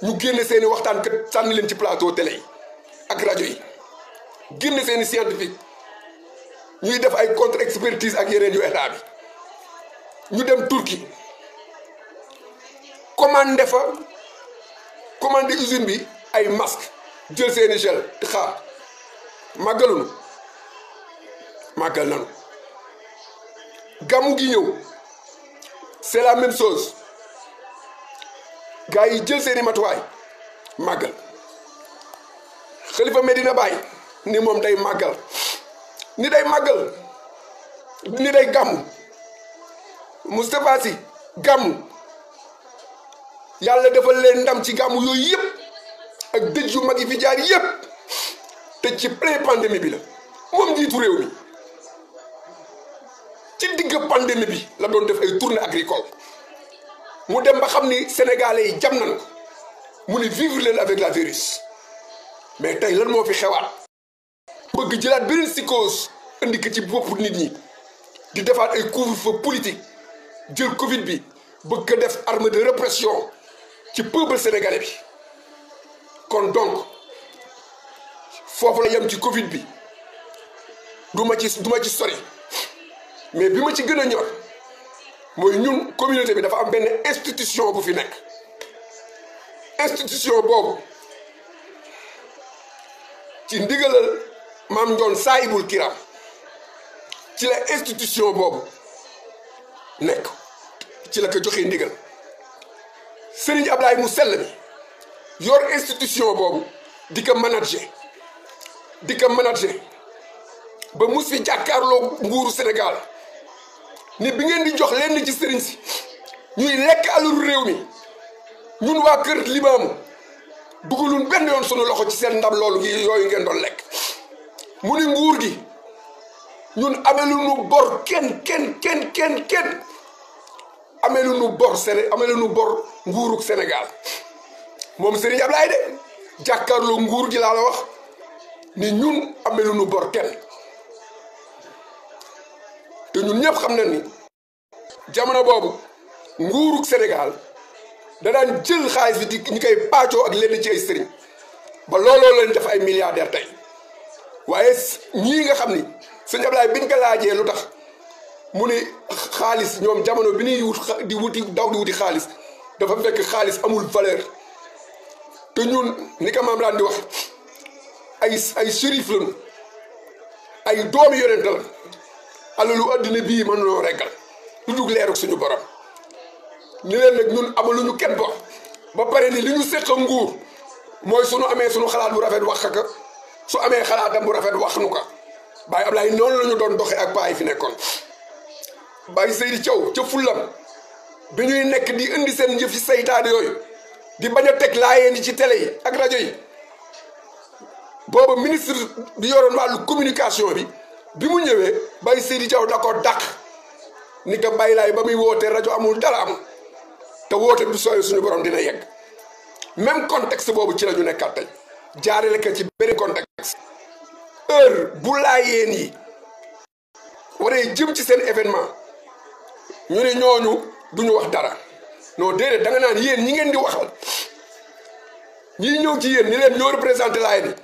ñu génne seeni waxtaan kat sànni leen ci plateau télé yi ak rajo yi génne seeni scientifique ñuy def ay contre expertise ak yeneen yu état bi ñu dem Turquie commandé usine bi ay masque jël seeni gel di xaar màggalunu màggal nanu gàmmu gi ñëw c'est la même chose gars yi jël seeni matuwaay màggal Xalifa Medina Baye ni moom day màggal ni day màggal ni day gàmmu Moustapha Sy gàmmu yàlla defal leen ndam ci gàmmu yooyu yëpp ak dëj yu mag yi fi jaar yëpp te ci plein pandémie bi la moom njiitu réew mi ci digg pandémie bi la doon def ay tournée agricole mu dem ba xam ni sénégalais yi jam nañ mu ni vivre leen avec la virus mais tey lan moo fi xewaat bëgg jëlaat beneen psychose indi ko ci bopp nit ñi di defaat ay couvre-feu politique jël Covid bi bëgg ko def arme de répression ci peuple sénégalais bi kon donc foofu la yem ci Covid bi du ma ci sori mais bi ma ci gën a ñor mooy ñun communauté bi dafa am benn institution bu fi nekk institution boobu ci ndigalal maam Njoon Saahibul Kiram ci la institution boobu nekk ci la ko joxee ndigal Serigne Ablaye mu sell mi yor institution boobu di ko manager ba mus fi jàkkaarloo nguuru Sénégal ni bi ngeen di jox leen ci sëriñ si ñuy lekk alalu réew mi ñun waa kër Limaamu dugalun benn yoon sunu loxo ci seen ndam loolu yooyu ngeen doon lekk mu ni nguur gi ñun ameluñu bor kenn ameluñu bor nguurug Sénégal moom Serigne Ablaye de jàkkaarloo nguur gi laa la wax ni ñun ameluñu bor kenn te ñun ñëpp xam na ni jamono boobu nguurug Sénégal da daan jël xaalis bi di ñu koy paccoo ak lenn ci ay sëriñ ba looloo leen def ay milliardaires tey waaye ñii nga xam ni sëñ Ablaye biñ ko laajee lu tax mu ni xaalis ñoom jamono bi ñuy di wuti xaalis dafa fekk xaalis amul valeur te ñun ni ko maam laan di wax ay shérif lañu ay doomi yonent la alalu addina bii mën noo reggal lu dug leeruk suñu borom ni leen nag ñun amaluñu kenn bor ba pare ni li ñu séq nguur mooy suñu amee suñu xalaat bu rafet wax ka su amee xalaatam bu rafet wax nu ko Baye Ablaye noonu la ñu doon doxe ak paa yi fi nekkoon Baye Seydi Thiaw ca fullam bi ñuy nekk di indi seen njëf ci saytaane yooyu di bañ a teg laayeen yi ci télé yi ak rajo yi booba ministre bi yoroon wàllu communication bi mu ñëwee Baye Seydi Thiaw da ko dàq ni ko Baye Laay ba muy wootee rajo amul dara amul te woote bi sooy suñu borom dina yegg même contexte boobu ci la ñu nekkaat tey jaarale ko ci beneen contexte heure bu laayeen yi waree jëm ci seen événement ñu ne ñooñu duñu wax dara non déedéet da nga naan yéen ñi ngeen di waxal ñi ñëw ci yéen ni leen ñoo représenté laayeen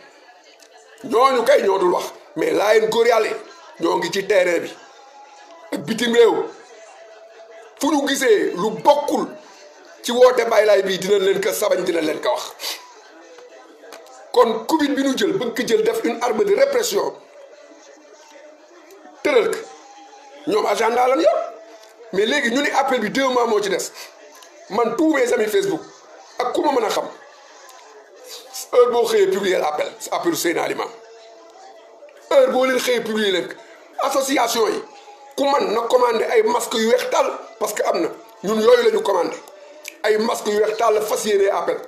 yi ñooñu kay ñoo dul wax mais laayeen góor yàlla ñoo ngi ci terrain bi ak bitim réew fu ñu gisee lu bokkul ci woote Baay Laay bii dina leen ko sabañ dina leen ko wax kon Covid bi ñu jël bëgg jël def une arme de répression tëral ko ñoom agenda lan yor mais léegi ñu ni appel bi 2 mois moo ci des man tous mes amis Facebook ak ku ma mën a xam heure boo xëyee publier appelu Seydina Limamou heure boo leen xëyee publier leen association yi ku man na commandé ay masques yu weex tàll parce que am na ñun yooyu la ñu commandé ay masques yu weex tàll fas yéene appel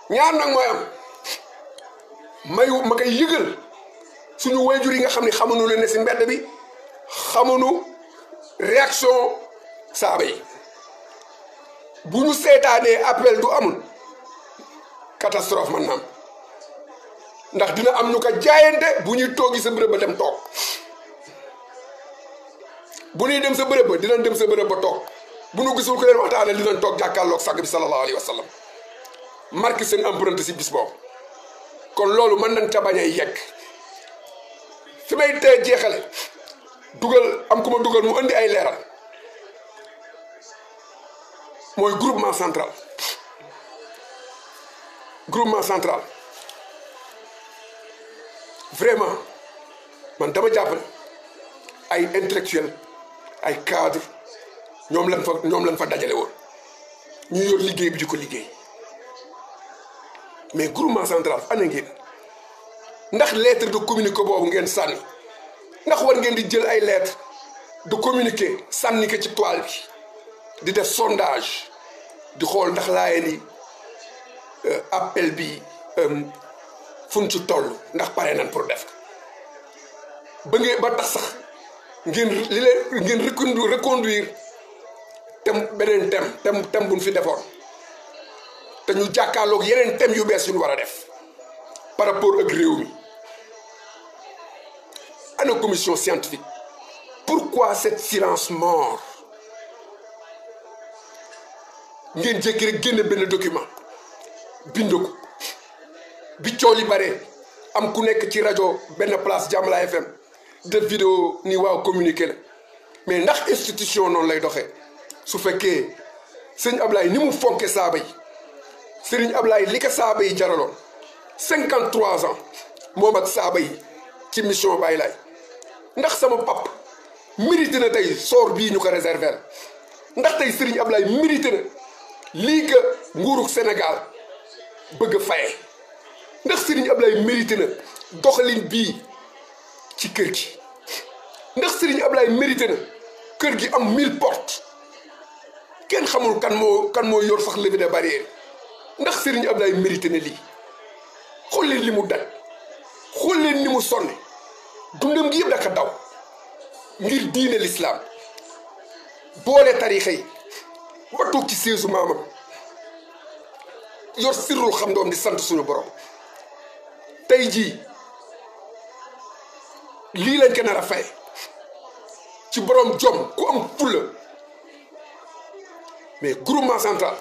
ñaar nag mooy am ma koy yëgal suñu wayjur yi nga xam ne xamuñu leen ne si mbedd bi xamuñu réaction saaba yi bu ñu seetaanee appel du amul catastrophe man naam ndax dina am ñu ko jaayante bu ñuy toogi sa bërëb ba dem toog bu ñuy dem sa bërëb ba dinañ dem sa bërëb ba toog bu ñu gisul ko leen waxtaanee dinañ toog jàkkaarloog sàgg bi sallallahu alayhi wa sallam marqué seen empreinte si bis boobu kon loolu mën nañ ca bañ a yegg fi may tee jeexale dugal am ku ma dugal mu indi ay leeral mooy groupement central vraiment man dama jàpp ne ay intellectuel ay cadre ñoom lañ fa dajale woon ñu yor liggéey bi di ko liggéey mais groupement central ana ngeen ndax lettre de communiqué boobu ngeen sànni ndax war ngeen di jël ay lettre de communiqué sànni ko ci toile bi di def sondage di xool ndax laayeen yi appel bi fuñ ci toll ndax pare nañ pour def ba tax sax ngeen reconduire beneen thème buñ fi defoon te ñu jàkkaarloog yeneen thème yu bees yu ñu war a def par rapport ak réew mi ana commission scientifique pourquoi cet silence mort ngeen jékki rek génne benn document bind ko bi coow li bare am ku nekk ci rajo benn place Jamla FM def vidéo ni waaw communiqué la mais ndax institution noonu lay doxee su fekkee sëñ Ablaye ni mu fonke saaba yi sëriñ Ablaye li ko saaba yi jaraloon 53 ans moom ak saaba yi ci mission Baay Laay ndax sama pap mérité na tey sort bii ñu ko réserver ndax tey sëriñ Ablaye mérité na lii que nguurug Sénégal bëgg a faye ndax sëriñ Ablaye mérité na doxalin bii ci kër gi ndax sëriñ Ablaye mérité na kër gi am 1000 portes kenn xamul kan moo yor sax levée de barrière ndax sëriñ Ablaye mérité na lii xool leen li mu daj xool leen ni mu sonne dundam gi yëpp daka daw ngir diine l'islam boole tarixa yi ba toog ci seesu maamam yor sirrul xam doom di sant suñu borom tey jii lii lañ ko nar a fay ci borom jom ku am fulla mais groupement central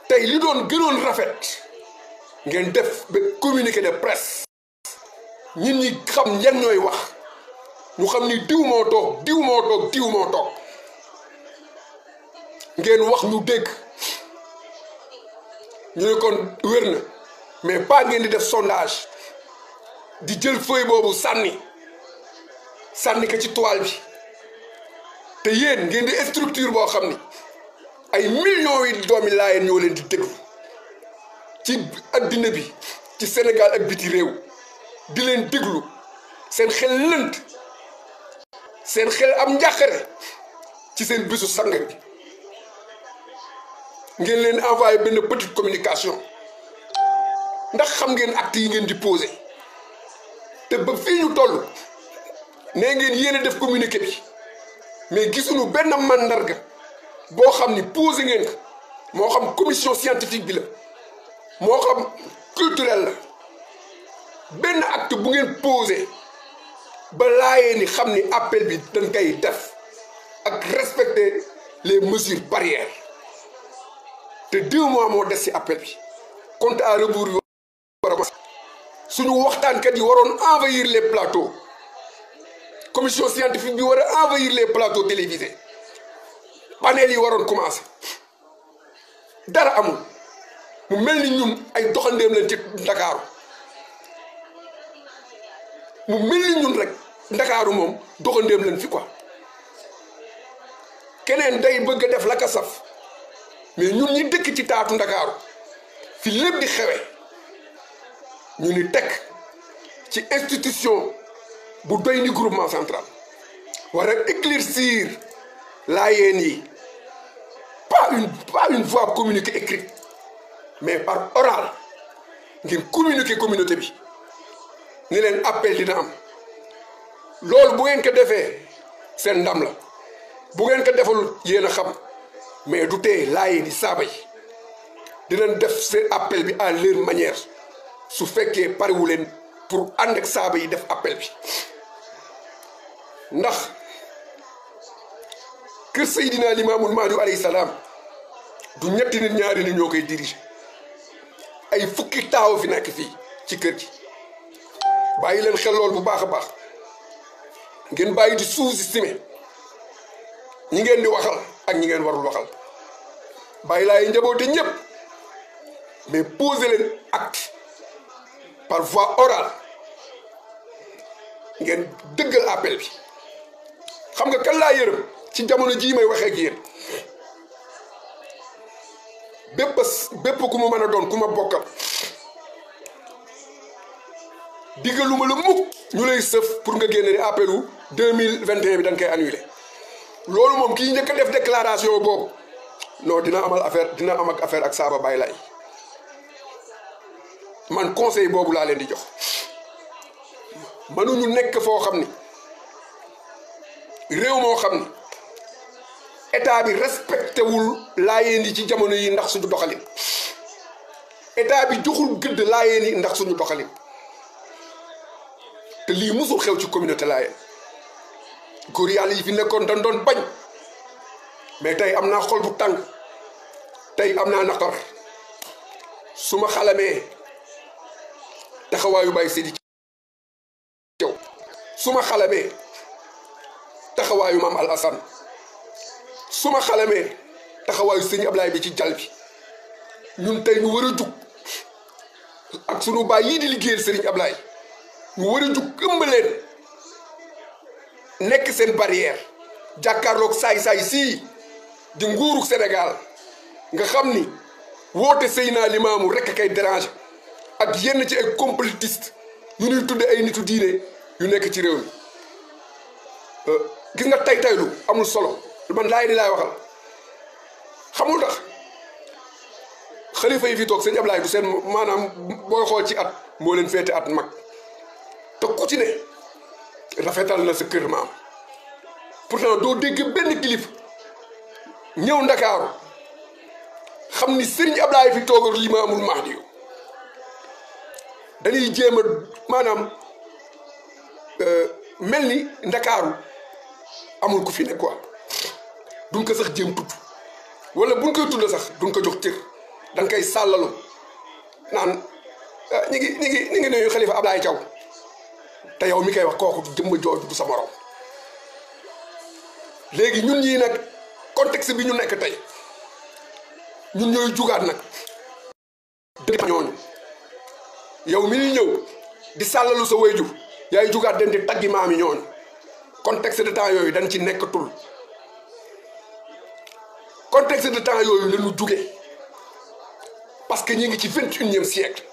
tey li doon gënoon rafet ngeen def ba communiqué de presse ñit ñi xam ñan ñooy wax ñu xam ni diw moo toog diw moo toog diw moo toog ngeen wax ñu dégg ñu ne kon wér na mais pas ngeen di def sondage di jël feuille boobu sànni ko ci toile bi te yéen ngeen di structure boo xam ni ay millions yi doomi laayeen ñoo leen di déglu ci addina bi ci Sénégal ak biti réew di leen déglu seen xel lënt seen xel am njàqare ci seen bisu sang bi ngeen leen envoyé benn petite communication ndax xam ngeen acte yi ngeen di posé te ba fii ñu toll nee ngeen yéen a def communiqué bi mais gisuñu benn mandarga boo xam ni posé ngeen ko moo xam commission scientifique bi la moo xam culturel la benn acte bu ngeen posé ba laayee ni xam ni appel bi dañ koy def ak respecter les mesures barrières te 2 mois moo des ci appel bi compte à rebours yu war a suñu waxtaankat yi waroon envahir les plateaux commission scientifique bi war a envahir les plateaux télévisés panel yi waroon commencé dara amul mu mel ni ñun ay doxandéem lañ ci Ndakaaru mu mel ni ñun rek Ndakaaru moom doxandéem lañ fi quoi keneen day bëgg a def la ka saf mais ñun ñi dëkk ci taatu Ndakaaru fi lépp di xewe ñu ni teg ci institution bu doy ni groupement central war a éclaircir laayeen yi pas une voie communiquée écrite mais par oral ngir communiquer communauté bi ni leen appel dina am loolu bu ngeen ko defee seen ndam la bu ngeen ko defalul yéen a xam mais du tee laayeen yi saaba yi dinañ def seen appel bi à leur manière su fekkee parewu leen pour ànd ak saaba yi def appel bi ndax kër Seydina Limaamul Mahdi alayhi salaam du ñetti nit ñaari nit ñoo koy diriger ay fukki taaw fi nekk fii ci kër gi bàyyi leen xel lool bu baax a baax ngeen bàyyi di sous-estimer ñi ngeen di waxal ak ñi ngeen warul waxal bàyyi laay njaboote ñëpp mais poser leen acte par voie orale ngeen dëggal appel bi xam nga kan laa yërëm ci jamono jii may waxee ak yéen bépp ku ma mën a doon ku ma bokkal diggaluma la mukk ñu lay sëf pour nga génne ni appelu 2021 bi dañ koy annulé loolu moom kii njëkk a def déclaration boobu non dina am ak affaire ak Saba Baye Laye man conseil boobu laa leen di jox mënuñu nekk foo xam ni réew moo xam ni état bi respecté wul laayeen yi ci jamono yi ndax suñu doxalin état bi joxul gëdd laayeen yi ndax suñu doxalin te lii musul xew ci communauté laayeen góor yàlla yi fi nekkoon dañ doon bañ mais tey am naa xol bu tàng tey am naa naqar su ma xalamee taxawaayu Baye Seydi Thiaw su ma xalamee taxawaayu Maam Al Hassan su ma xalamee taxawaayu sëñ Ablaye bi ci jal bi ñun tey ñu war a jug ak sunu baay yii di liggéeyal sëriñ Ablaye ñu war a jug ëmb leen nekk seen barrière jàkkaarloog saay-saay sii di nguuru Sénégal nga xam ni woote Seydina Limaamu rekk kay déranger ak yenn ci ay complotiste yu ñuy tudde ay nitu diine yu nekk ci réew mi gis nga taylu amul solo man laay di laay waxal xamul tax xalifa yi fi toog sëñ Ablaye du seen maanaam booy xool ci at moo leen féete at mag te ku ci ne rafetal na sa kër maam pourtant doo dégg benn kilif ñëw Ndakaaru xam ni sëriñ Ablaye fi toogal Limaamul Mahdi dañuy jéem a maanaam mel ni Ndakaaru amul ku fi ne quoi duñ ko sax jéem tudd wala buñ koy tudd sax duñ ko jox cër dañ koy sàllalu naan ñi ngi nuyu xalifa Ablaye Thiaw te yow mi koy wax kooku jëmma jooju du sa morom léegi ñun ñii nag contexte bi ñu nekk tey ñun ñooy jugaat nag dëgg ñooñu yow mi ñëw di sàllalu sa wayjur yaay jugaat den di taggi maami ñooñu contexte de temps yooyu dañ ci nekkatul contexte de temps yooyu la ñu jugee parce que ñi ngi ci 21e siècle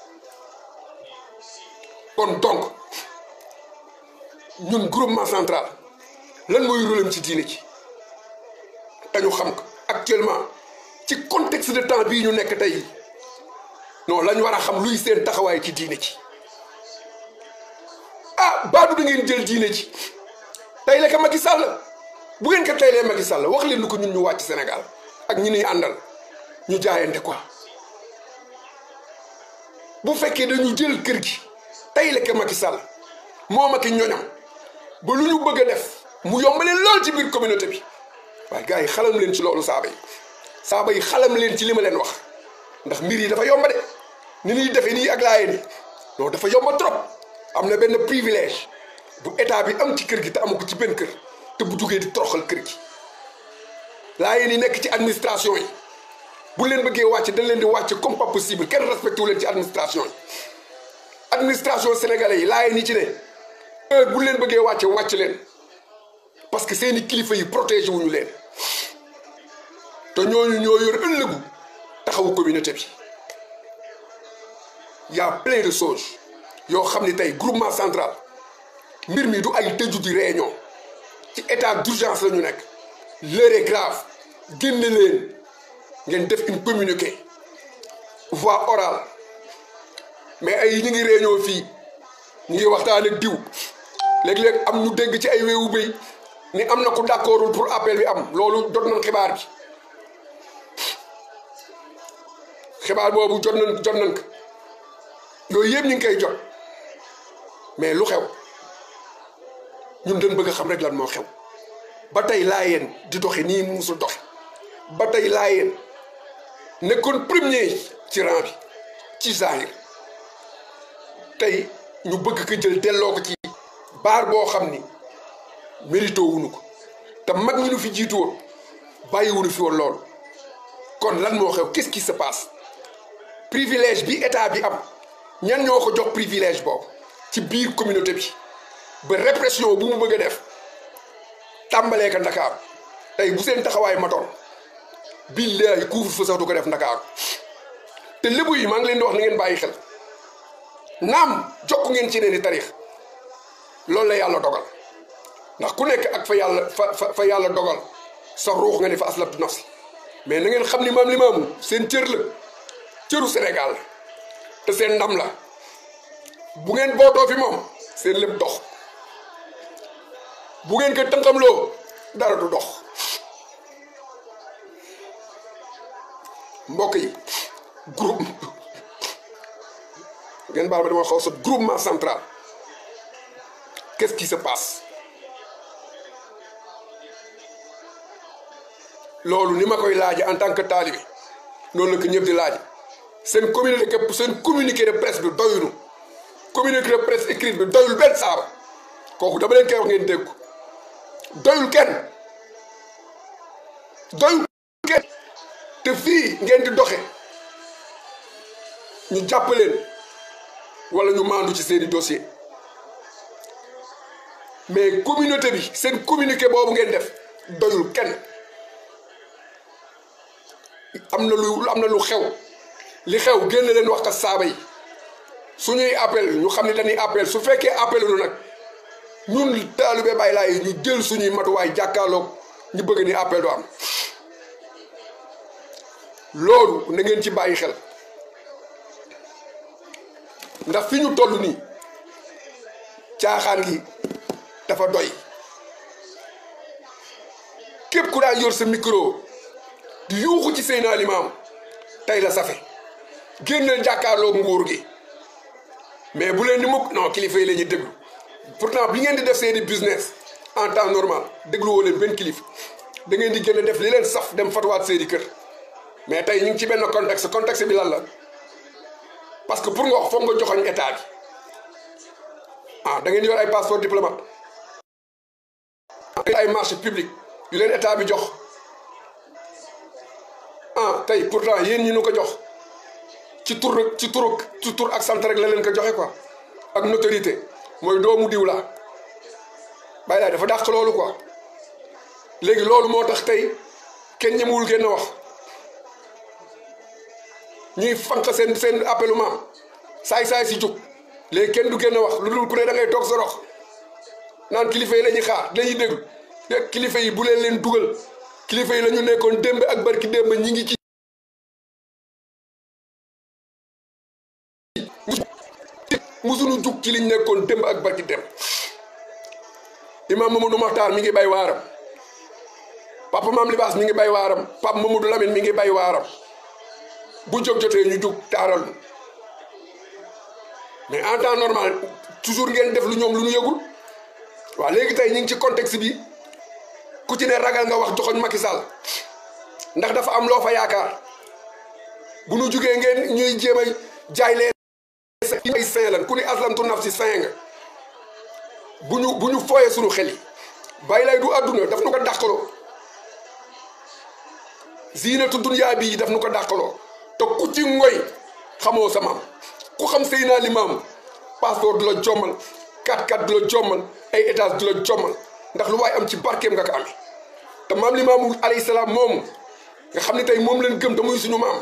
kon donc ñun groupement central lan mooy rôlam ci diine ci te ñu xam ko actuellement ci contexte de temps bii ñu nekk tey non lañ war a xam luy seen taxawaay ci diine ci baadu da ngeen jël diine ci tey la ka Macky Sall bu ngeen ko teylee Macky Sall wax leen lu ko ñun ñu wàcc Sénégal ak ñi ñuy àndal ñu jaayante quoi bu fekkee dañu jël kër gi tey la Macky Sall moom ak ñoñam ba lu ñu bëgg a def mu yombale lool ci biir communauté bi waaye gars yi xalam leen ci loolu saaba yi xalam leen ci li ma leen wax ndax mbir yi dafa yomba de ni ñuy defee nii ak laayeen yi non dafa yomba trop am na benn privilège bu état bi am ci kër gi te amu ko ci benn kër te bu jugee di toroxal kër gi laayeen yi nekk ci administration yi bu leen bëggee wàcc dañ leen di wàcc comme pas possible kenn respecté wu leen ci administration yi administration sénégalais yi laayeen yi ci ne bu leen bëggee wàcc leen parce que seeni kilifa yi protégé wuñu leen te ñooñu ñoo yor ëllëgu taxawu communauté bi y a plein de choses yoo xam ni tey groupement central mbir mi du ay tëju di réunion ci état d'urgence la ñu nekk l'heure est grave génne leen ngeen def une communiqué voix orale mais ay ñu ngi réunion fii ñu ngi waxtaan ak diw léeg-léeg am ñu dégg ci ay weewu béy ni am na ku d'accordul pour appel bi am loolu jot nañ xibaar bi xibaar boobu jot nañ ko yooyu yëpp ñu ngi koy jot mais lu xew ñun dañ bëgg a xam rek lan moo xew ba tey laayeen di doxe nii musul doxe ba tey laayeen nekkoon premier ci rang bi ci zahir tey ñu bëgg ko jël delloo ko ci baar boo xam ni mérito wuñu ko te mag ñi ñu fi jiitu woon bàyyi wuñu fi woon loolu kon lan moo xew qu'est-ce qui se passe privilège bi état bi am ñan ñoo ko jox privilège boobu ci biir communauté bi ba répression bu mu bëgg a def tàmbalee ka Ndakaaru tey bu seen taxawaay matoon billahi couvre-feu sax du ko def Ndakaaru te lébu yi maa ngi leen di wax na ngeen bàyyi xel naam jokk ngeen ci neeni tarix loolu la yàlla dogal ndax ku nekk ak fa yàlla dogal sa ruux nga ne fa aslabtu nafsi mais na ngeen xam ni maam li maamu seen cër la cëru Sénégal la te seen ndam la bu ngeen bootoo fi moom seen lépp dox bu ngeen ko tënkamloo dara du dox mbokk yi groupe ngeen baal ma dama xaw sa groupement central qu'est-ce qui se passe loolu ni ma koy laaje en tant que talibé noonu la ko ñëpp di laaje seen communiqué de presse bi doyunu communiqué de presse écrite bi doyul benn saaba kooku dama leen koy wax ngeen dégg ko doyul kenn te fii ngeen di doxe ñu jàpp leen wala ñu maandu ci seeni dossier mais communauté bi seen communiqué boobu ngeen def doyul kenn am na lu xew li xew génn leen wax ka saaba yi suñuy appel ñu xam ne dañuy appel su fekkee appel lu nag ñun taalibe Baay Laay yi ñu jël suñuy matuwaay jàkkaarloog ñu bëgg ni appel du am loolu na ngeen ci bàyyi xel ndax fi ñu toll nii caaxaan gi dafa doy képp ku daan yor sa micro di yuuxu ci Seydina Limaamu tey la safe génn jàkkaarloog nguur gi mais bu leen di mukk non kilifa yi la ñuy déglu pourtant bi ngeen di def seeni business en temps normal déglu woo leen benn kilifa da ngeen di génn def li leen saf dem fatuwaat seeni kër mais tey ñu ngi ci benn contexte bi lan la parce que pour nga wax foog nga joxoñ état bi da ngeen yor ay passeport diplomate ay marché public yu leen état bi jox tey pourtant yéen ñi ñu ko jox ci tur ak sant rek la leen ko joxe quoi ak notoriété mooy doomu diw la Baay Laay dafa dàq loolu quoi léegi loolu moo tax tey kenn ñemewul génn wax ñuy fanq seen appelu maam saay si jóg léegi kenn du génn wax lu dul ku ne da ngay toog sa rox naan kilifa yi la ñuy xaar la ñuy déglu kilifa yi bu leen dugal kilifa yi la ñu nekkoon démb ak barki démb ñi ngi ci musuñu jug ci liñ nekkoon démb ak barki démb Imam Mamadou Makhtar mi ngi bay waaram papa Mame Libaas mi ngi bay waaram papa Mamadou Lamine mi ngi bay waaram bu jóg jotee ñu jóg taaral mais en temps normal toujours ngeen def lu ñoom lu ñu yëgul waaw léegi tey ñu ngi ci contexte bi ku ci ne ragal nga wax joxoñ Macky Sall ndax dafa am loo fa yaakaar bu nu jugee ngeen ñuy jéem a jaay leen ay saint lan ku ni aslamtu nafsi saint nga bu ñu fooyee suñu xel yi bàyyi lay du àdduna daf nu ko dàqaloo ziinatu dunyaa bii daf nu ko dàqaloo te ku ci ngoy xamoo sa maam ku xam Seydina Limaamu passeport du la jommal 4x4 du la jommal ay étage du la jommal ndax lu waay am ci barkeem nga ko amee te maam Limaamu alayhi salaam moomu nga xam ne tey moom leen gëm te muy suñu maam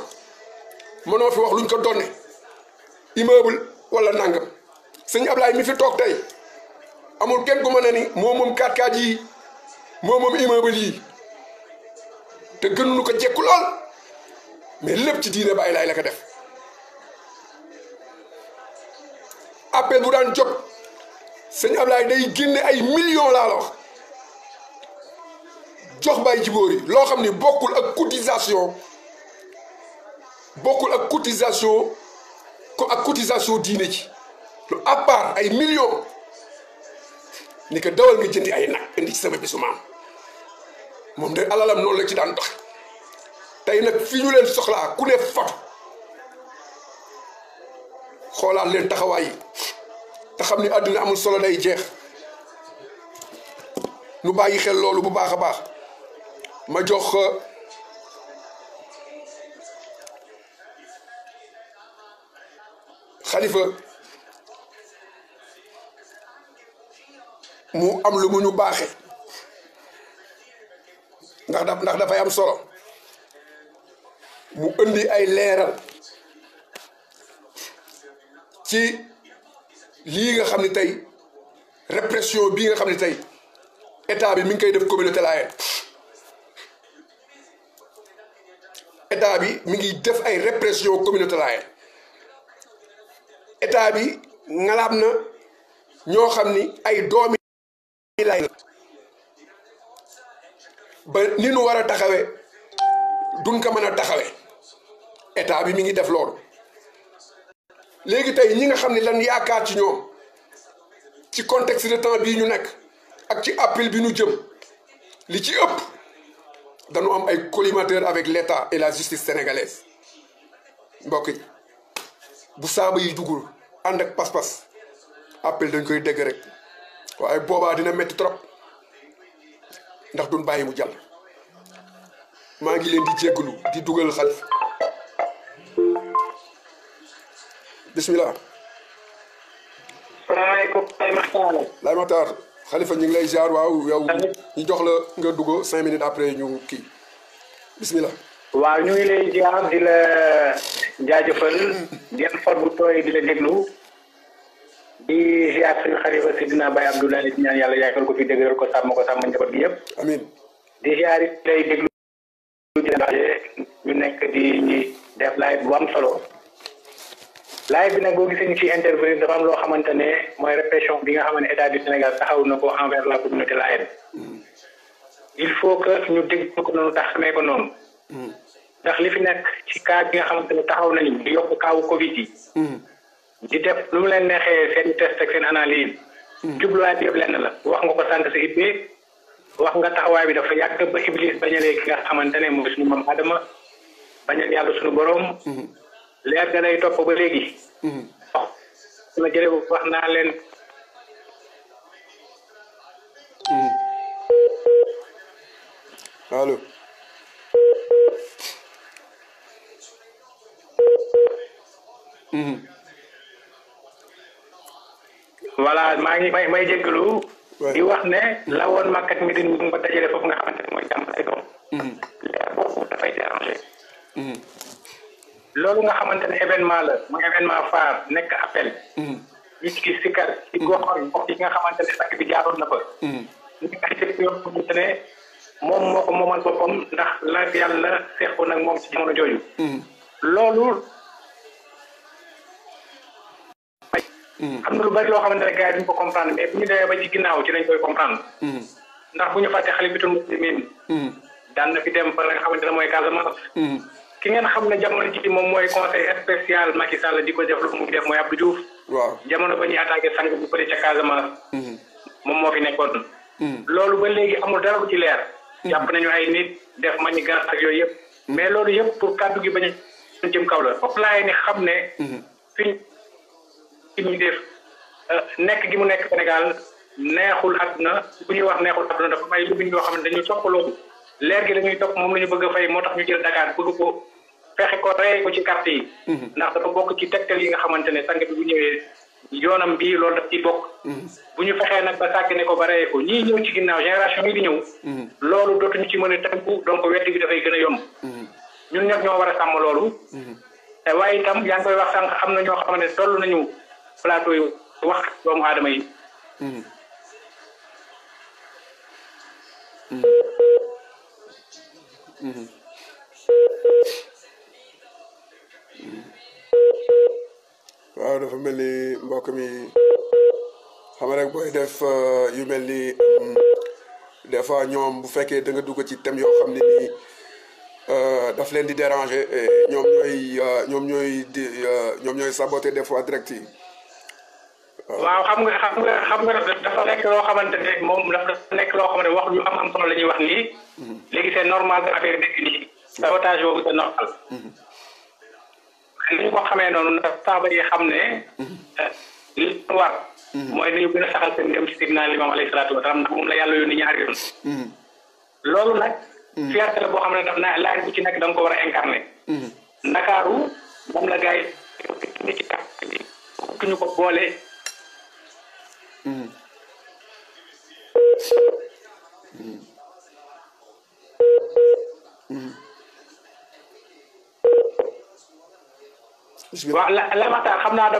mënoo fi wax luñ ko donne immeuble wala nangam sëñ Ablaye mi fi toog tey amul kenn ku ma ne ni moom 4x4 yi moom immeuble yi te gënuñu ko jekku lool mais lépp ci diine Baay Laay la ko def appel bu daan jot sëñ Ablaye day génne ay millions laa la wax jox Baay Jiboor yi loo xam ni bokkul ak cotisation diine ci lu à part ay millions ni ko dawal nga jëndi ay nag indi ci sama bisu maam moom de alalam noonu la ci daan dox tey nag fi ñu leen soxlaa ku ne fatu xoolaat leen taxawaay yi te xam ni àddina amul solo day jeex nu bàyyi xel loolu bu baax a baax ma jox Xalifa mu am lu mu ñu baaxe ndax dafay am solo mu indi ay leeral ci lii nga xam ne tey répression bii nga xam ne tey état bi mi ngi koy def communauté Layène état bi mi ngi def ay répression communauté Layène état bi ngalaab na ñoo xam ni ay doomi Laay ba ni nu war a taxawee duñ ko mën a taxawee état bi mi ngi def loolu léegi tey ñi nga xam ne lan yaakaar ci ñoom ci contexte de temps bii ñu nekk ak ci appel bi ñu jëm li ci ëpp dañu am ay collimateur avec l'état et la justice sénégalaise mbokk yi bu saaba yi dugul ànd ak pas-pas appel dañ koy dégg rek waaye boobaa dina metti trop ndax duñ bàyyi mu jàll maa ngi leen di jéggalu di dugal Xalifa bismillah. salaamaaleykum. Laay Maxtaar Xalifa ñu ngi lay ziar waaw yow ñu jox la nga dugg 5 minutes après ñu kii bismillah. waaw ñu ngi lay ziar di la jaajëfal di leen for bu tooy di la déglu di ziar suñu xalifa Seydina Baye Abdoulaye di ñaan yàlla yàggal ko fi dëgëral ko sàmm njaboot gi yëpp. amiin di ziar it lay déglu ñu nekk di def live bu am solo. live bi nag boo gisee ñu ci intervenir dafa am loo xamante ne mooy répression bi nga xam ne état du Sénégal taxaw na ko envers la communauté Layène. il faut que ñu dégg ko noonu tax xamee ko noonu. ndax li fi nekk ci cas bi nga xamante ne taxaw nañu di yokk kaawu Covid yi. di def lu mu leen neexee seen test ak seen analyse. jubluwaay bi yëpp lenn la wax nga ko sànq si Ibbe wax nga taxawaay bi dafa yàgg ba Iblis bañalee ki nga xamante ne mooy suñu maam Adama bañal yàlla suñu borom. leer ga day topp ba léegi. wax ma jëlee wax naa leen. allo. voilà maa ngi may jéggalu. di wax ne la woon Makka ak Medina mu ba dajale foofu nga xamante ne mooy jàmm lay doon. leer boobu dafay déranger. loolu nga xamante ne événement la mooy événement phare nekk appel. ñu ci sikar ci gox yi nga xamante ne sakk bi jaaroon na fa. ñu ay jëf yoo xamante ne moom moo ko moomal boppam ndax la yàlla seexoon ak moom ci jamono jooju. loolu. am na lu bari loo xamante ne gars yi duñ ko comprendre mais bu ñu demee ba ci ginnaaw ci lañ koy comprendre. ndax bu ñu fàtte xalifatul muslimin daan na fi dem fa nga xamante ne mooy Casamance. ki ngeen xam ne jamono ji moom mooy conseil spécial Macky Sall di ko def lu muy def mooy Abdou Diouf. waaw jamono ba ñuy attaqué sang bu bëri ca Casamance. moom moo fi nekkoon. loolu ba léegi amul dara bu ci leer. jàpp nañu ay nit def manigance ak yooyu yëpp. mais loolu yëpp pour kàddu gi bañ a jëm kaw la foofu laay ni xam ne. fi ñu def nekk gi mu nekk Sénégal neexul àdduna bu ñuy wax neexul àdduna dafa may lu ñu yoo xam ne dañuy topp loolu leer gi la ñuy topp moom la ñu bëgg a fay moo tax ñu jël Dakar bëgg ko fexe ko rey ko ci carte yi. ndax dafa bokk ci tegtal yi nga xamante ne sang bi bu ñëwee yoonam bii loolu daf ciy bokk. bu ñu fexee nag ba sàgg ne ko ba reyee ko ñii ñëw ci ginnaaw génération yi di ñëw. loolu dootuñu ci mën a tënku donc wedd bi dafay gën a yomb. ñun ñëpp ñoo war a sàmm loolu. waaye itam yaa ngi koy wax sànq am na ñoo xamante ne toll nañu plateau yi wax doomu aadama yi. waaw dafa mel ni mbokk mi xam rek booy def yu mel ni des fois ñoom bu fekkee da nga dugg ci thème yoo xam ne nii daf leen di déranger ñoom ñooy saboter des fois direct yi. waaw xam nga dafa nekk loo xamante ne moom dafa nekk loo xamante ne wax ñu am solo la ñuy wax nii. léegi c'est normal que affaire bi nii sabotage boobu c'est normal. li ñu ko xamee noonu ndax saaba yi xam ne. li war. mooy dañu gën a saxal seen dem ci Seydina Limaamu alayhi salaatu wa salaam ndax moom la yàlla yónni ñaari yoon. loolu nag. fierté la boo xam ne daf naa laaj bu ci nekk da nga ko war a incarner. Ndakaaru moom la gars yi ci carte bi ñu ko boole. waaw la Makhtar xam naa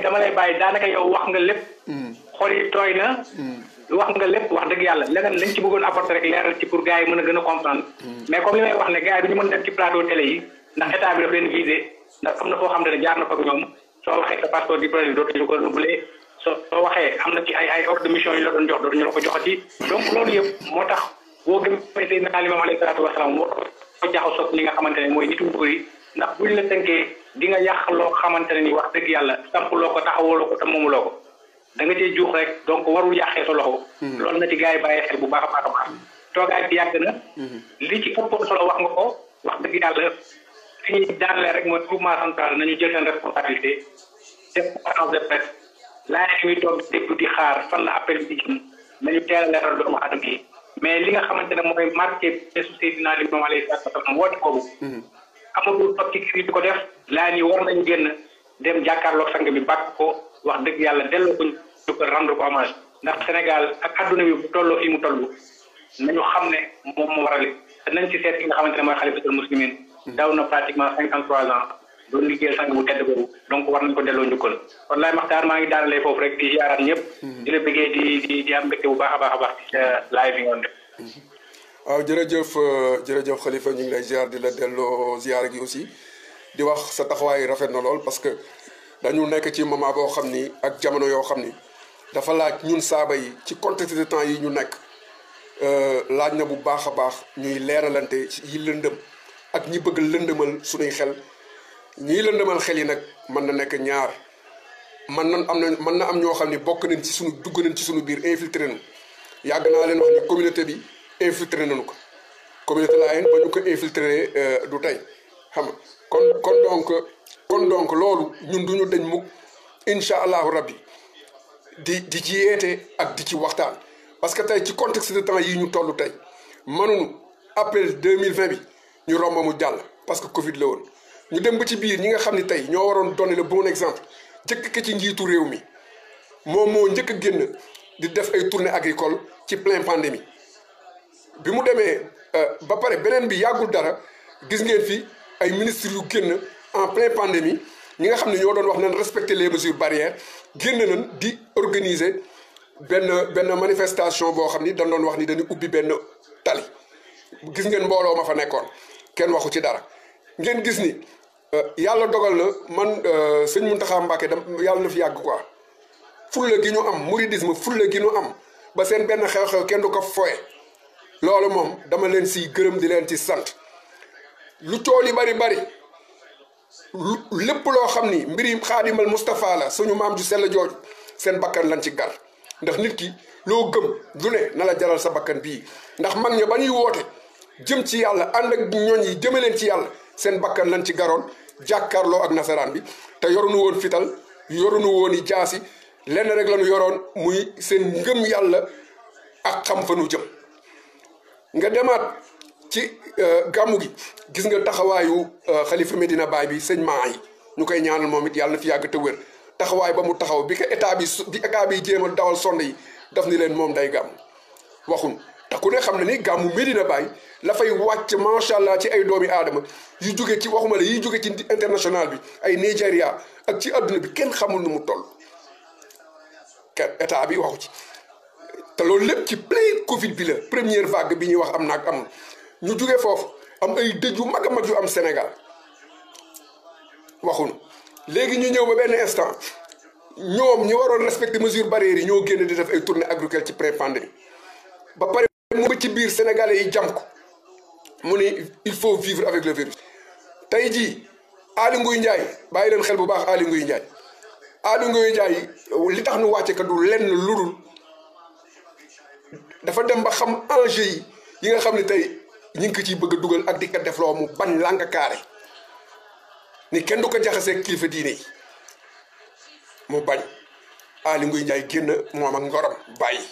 dama lay bàyyi daanaka yow wax nga lépp. xol yi tooy na. wax nga lépp wax dëgg yàlla leneen lañ ci bëggoon apporter rek leeral ci pour gars yi mën a gën a comprendre. mais comme li may wax ne gars yi du ñu mën def ci plateau télé yi ndax état bi daf leen visé ndax am na foo xam ne jaar na fa ak ñoom soo waxee sa passeport diplomatique dootuñu ko renouveler soo waxee am na ci ay ordre de mission yu la doon jox dootuñu la ko joxati donc loolu yëpp moo tax boo gëm Seydina Limaamu alayhi salaatu wa salaam moo ko jaxasoo li nga xamante ne mooy nitu nguur yi ndax buñ la tënkee di nga yàq loo xamante ne ni wax dëgg yàlla sampuloo ko taxawaloo ko te moomuloo ko da nga cee juux rek donc warul yàqee sa loxo. loolu na ci gars yi bàyyi xel bu baax a baax a baax. toogaay bi yàgg na. li ci ëpp solo wax nga ko wax dëgg yàlla fi ñuy daanale rek mooy groupement central nañu jël seen responsabilité def conférence de presse laaj ñuy toog déglu di xaar fan la appel bi jëm nañu teel a leeral doomu aadama yi mais li nga xamante ne mooy marqué bésu Seydina Limaamu alayhi salaatu wa salaam woote boobu. amatul toog ci kii di ko def laa ni war nañu génn dem jàkkaarloog sang bi bàkk ko wax dëgg yàlla delloo ko ñu ko rendre ko hommage ndax Sénégal ak adduna bi bu tolloo fii mu toll nañu xam ne moom moo waral te nañ ci seet ki nga xamante ne mooy xalifatul muslimin daw na pratiquement 53 ans doon liggéeyal sang bu tedd boobu donc war nañ ko delloo njukkal kon laay Maxtaar maa ngi daanalee foofu rek di ziaraat ñëpp di la bëggee di am mbégte bu baax a baax a baax ci live yi nga doon def. waaw jërëjëf Khalifa ñu ngi lay ziar di la delloo ziar gi aussi di wax sa taxawaay rafet na lool parce que dañu nekk ci moment boo xam ni ak jamono yoo xam ni dafa laaj ñun saaba yi ci contexte de temps yi ñu nekk laaj na bu baax a baax ñuy leeralante yi lëndëm ak ñi bëgg lëndëmal suñuy xel ñii lëndëmal xel yi nag mën na nekk ñaar mën na am ñoo xam ni bokk nañ ci suñu dugg nañ ci suñu biir infiltré nu yàgg naa leen wax ni communauté bi infiltré nañu ko communauté laa ba ñu ko infiltré du tey xam nga kon donc loolu ñun duñu dañ mukk incha allahu rabbi di ci yeete ak di ci waxtaan parce que tey ci contexte de temps yi ñu toll tey mënuñu après 2020 bi ñu romb mu jàll parce que Covid la woon ñu dem ba ci biir ñi nga xam ne tey ñoo waroon donner le bon exemple jëkk ka ci njiitu réew mi moom moo njëkk a génn di def ay tournée agricole ci plein pandémie bi mu demee ba pare beneen bi yàggul dara gis ngeen fi ay ministres yu génn en plein pandémie ñi nga xam ne ñoo doon wax nañ respecter les mesures barrières génn nañ di organiser benn manifestation boo xam ni dañ doon wax ni dañuy ubbi benn tali gis ngeen mbooloo ma fa nekkoon kenn waxu ci dara ngeen gis ni yàlla dogal na man sëñ Mountakha Mbacké yàlla na fi yàgg quoi fulla gi ñu am mouridisme fulla gi ñu am ba seen benn xew-xew kenn du ko foye loolu moom dama leen siy gërëm di leen ci sant lu tool yi bari lépp loo xam ni mbiri xaadimal Moustapha la suñu maam ju sell jooju seen bakkan lañ ci gar ndax nit ki loo gëm lu ne na la jaral sa bakkan bii ndax mag ña ba ñuy woote jëm ci yàlla ànd ak ñooñ yi jëme leen ci yàlla seen bakkan lañ ci garoon jàkkaarloo ak nasaraan bi te yorunu woon fital yorunu woon i jaasi lenn rek lañu yoroon muy seen ngëm yàlla ak xam fa nu jëm nga demaat ci gàmmu gi gis nga taxawaayu xalifa Medina Baye bi sëñ maa yi ñu koy ñaanal moom it yàlla na fi yàgg te wér taxawaay ba mu taxaw bi ko état bi jéem a dawal sonde yi daf ni leen moom day gàmm waxun te ku ne xam ne ni gàmmu Medina Baye la fay wàcc macha allah ci ay doomi aadama yu jóge ci waxuma la yi jóge ci international bi ay Nigeria ak ci adduna bi kenn xamul nu mu toll kenn état bi waxu ci te loolu lépp ci plein Covid bi la première vague bi ñuy wax am na ak amul ñu jóge foofu am ay dëj yu mag a mag yu am Sénégal waxunu léegi ñu ñëw ba benn instant ñoom ñi waroon respecter mesures barrières yi ñoo génn di def ay tournée agricole ci pré-pandémie ba pare mu ci biir sénégalais yi jam ko mu ni il faut vivre avec le virus tey jii Aly Ngouille Ndiaye bàyyi leen xel bu baax Aly Ngouille Ndiaye Aly Ngouille Ndiaye li tax nu wàcce ka du lenn ludul dafa dem ba xam enjeu yi nga xam ne tey ñu ngi ko ciy bëgg a dugal ak di ko def loo mu bañ langa kaare ni kenn du ko jaxasee kilifa diine yi mu bañ Aly Ngouille Ndiaye génn moom ak ngorom bàyyi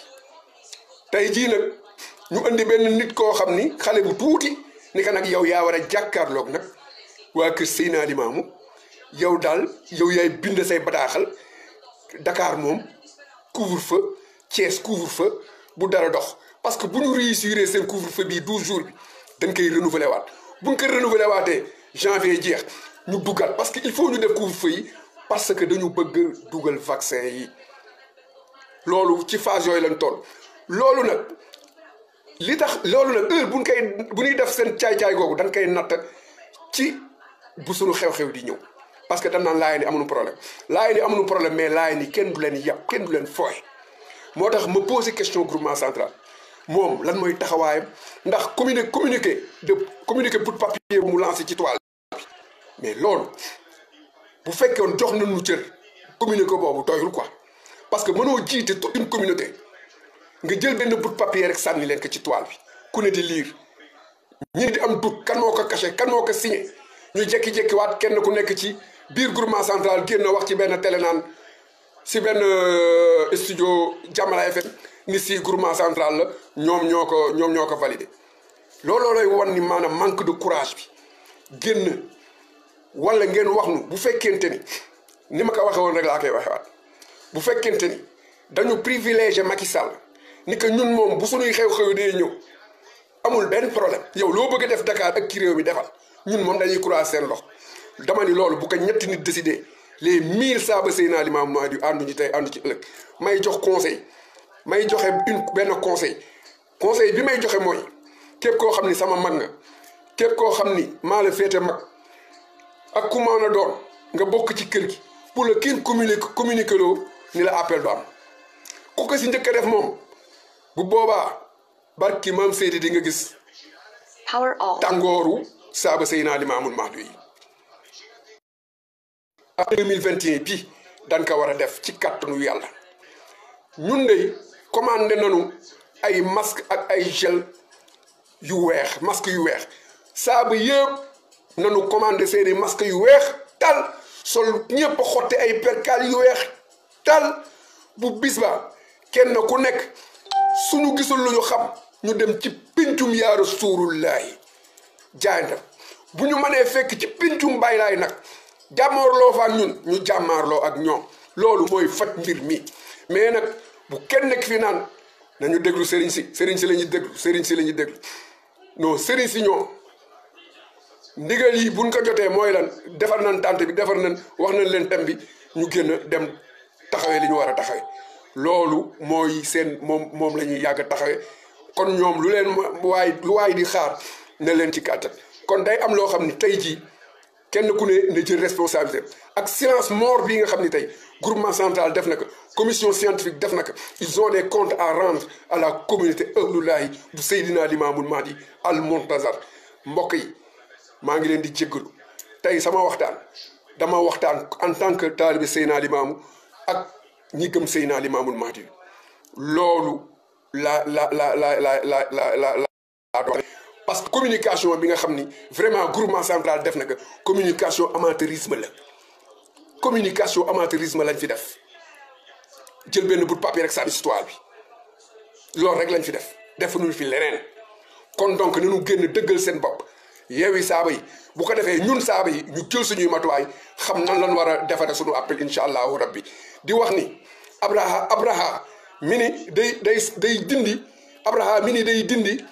tey jii nag ñu indi benn nit koo xam ni xale bu tuuti ni ko nag yow yaa war a jàkkaarloog nag waa kër Seydina Limaamu yow daal yow yaay bind say bataaxal Dakar moom couvre-feu Thiès couvre-feu bu dara dox parce que bu ñu réussir seen couvre-feu bii 12 jours bi dañ koy renouveler waat bu ñu ko renouveler waatee janvier jeex ñu duggal parce que il faut ñu def couvre-feu yi parce que dañu bëgg dugal vaccin yi loolu ci phase yooyu lañ toll loolu nag li tax loolu nag heure bu ñuy def seen caay-caay googu dañ koy natt ci bu suñu xew-xew di ñëw parce que dañ naan laay ni amuñu problème mais laay ni kenn du leen yàpp kenn du leen fooy moo tax ma posé question groupement central moom lan mooy taxawaayam ndax communiqué pour papier bu mu lancé ci toile bi mais loolu bu fekkoon jox nañu cër communiqué boobu doyul quoi parce que mënoo jiite toute une communauté nga jël benn bout de papier rek sànni leen ko ci toile bi ku ne di lire ñi di am doute kan moo ko caché kan moo ko signé ñu jékki-jékki waat kenn ku nekk ci biir groupement central génn wax ci benn télé naan si benn studio Jamala FM ni si groupement central la ñoom ñoo ko validé looloo lay wan ni maanaam manque de courage bi génn wala ngeen wax nu bu fekkente ni ma ko waxee woon rek laa koy waxewaat bu fekkente ni dañu privilégié Macky Sall ni que ñun moom bu suñuy xew-xew dee ñëw amul benn problème yow loo bëgg a def Dakar ak ci réew mi defal ñun moom dañuy croiser seen loxo dama ni loolu bu ko ñetti nit décidé les 1000 saaba Seydina Limaamu Mahdi ànduñu tey àndu ci ëllëg may jox conseil may joxe benn conseil bi may joxe mooy képp koo xam ni sama mag nga képp koo xam ni maa la féete mag ak ku mën a doon nga bokk ci kër gi pour le kenn communiqué loo ni la appel du am ku ko si njëkk a def moom bu boobaa barki maam Seydi di nga gis tàngooru saaba Seydina Limaamu Mahdi yi 2021 bi dañ ko war a def ci kàttanu yàlla ñun de commandé nañu ay masque ak ay gel yu weex masque yu weex saaba yëpp nañu commandé seeni masque yu weex tal sol ñëpp xotti ay percal yu weex tal bu bis ba kenn ku nekk suñu gisul lu ñu xam ñu dem ci pincum yaa Rasulullaahi jaayante bu ñu mënee fekk ci pincum Baay Laay nag jàmmaarloo fa ak ñun ñu jàmmaarloo ak ñoom loolu mooy faj mbir mi mais nag bu kenn nekk fi naan nañu déglu sëriñ si la ñuy déglu non sëriñ si ñoom ndigal yi buñ ko jotee mooy lan defar nañ tànt bi defar nañ wax nañ leen thème bi ñu génn dem taxawee li ñu war a taxawee loolu mooy seen moom la ñuy yàgg a taxawee kon ñoom lu waay di xaar na leen ci kàttan kon day am loo xam ni tey jii kenn ku ne jël responsabilité ak silence mort bii nga xam ni tey groupement central def na ko commission scientifique def na ko ils ont des comptes à rendre à la communauté ëhlulahi bu Seydina Limaamul Mahdi al Muntazar mbokk yi maa ngi leen di jéggalu tey sama waxtaan dama waxtaan en tant que taalibe Seydina Limaamu ak ñi gëm Seydina Limaamul Mahdi loolu la parce que communication bi nga xam ni vraiment groupement central def na ko communication amateurisme la communication amateurisme lañ fi def jël benn bout de papier rek sa histoire bi loolu rek lañ fi def defuñu fi leneen kon donc nañu génn dëggal seen bopp Yewwi Saaba yi bu ko defee ñun Saaba yi ñu jël suñuy matuwaay xam nan lañ war a defare suñu appel incha allahu rabbi di wax ni Abraha mi ni day dindi Abraha mi ni day dindi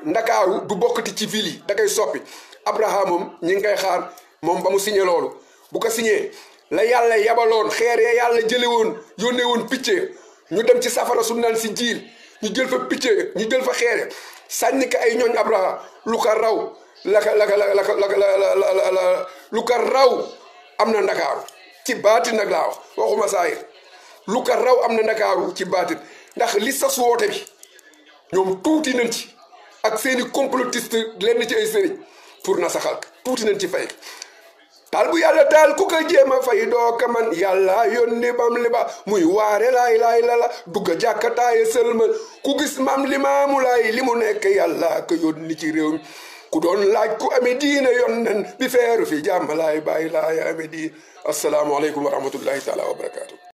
ndakaaru du bokkati ci ville yi da koy soppi Abraha moom ñi ngi koy xaar moom ba mu signé loolu bu ko signé la yàlla yabaloon xeer ya yàlla jële woon yónnee woon picc ñu dem ci safara su naan si jiil ñu jël fa picc ñu jël fa xeer sànni ko ay ñooñ Abraha lu ko raw lu ko raw am na ndakaaru ci baatin nag laa wax waxuma saayir lu ko raw am na ndakaaru ci baatin ndax li sas woote bi ñoom tuuti nañ ci ak seeni complotiste lenn ci ay sëriñ pour na saxal tuuti nañ ci fay taal bu yàlla taal ku ko jéem a fay doo ka man yàlla yónni bam li ba muy waare laay la dugga jàkkataaye sëlmal ku gis mam Limaamu Laay li mu nekk yàlla ko yónni ci réew mi ku doon laaj ku amee diine yoon nen bi feeru fi jàmm laay bàyyi laay amee diine assalaamu aleykum wa rahmatullahi taala wa barakaatu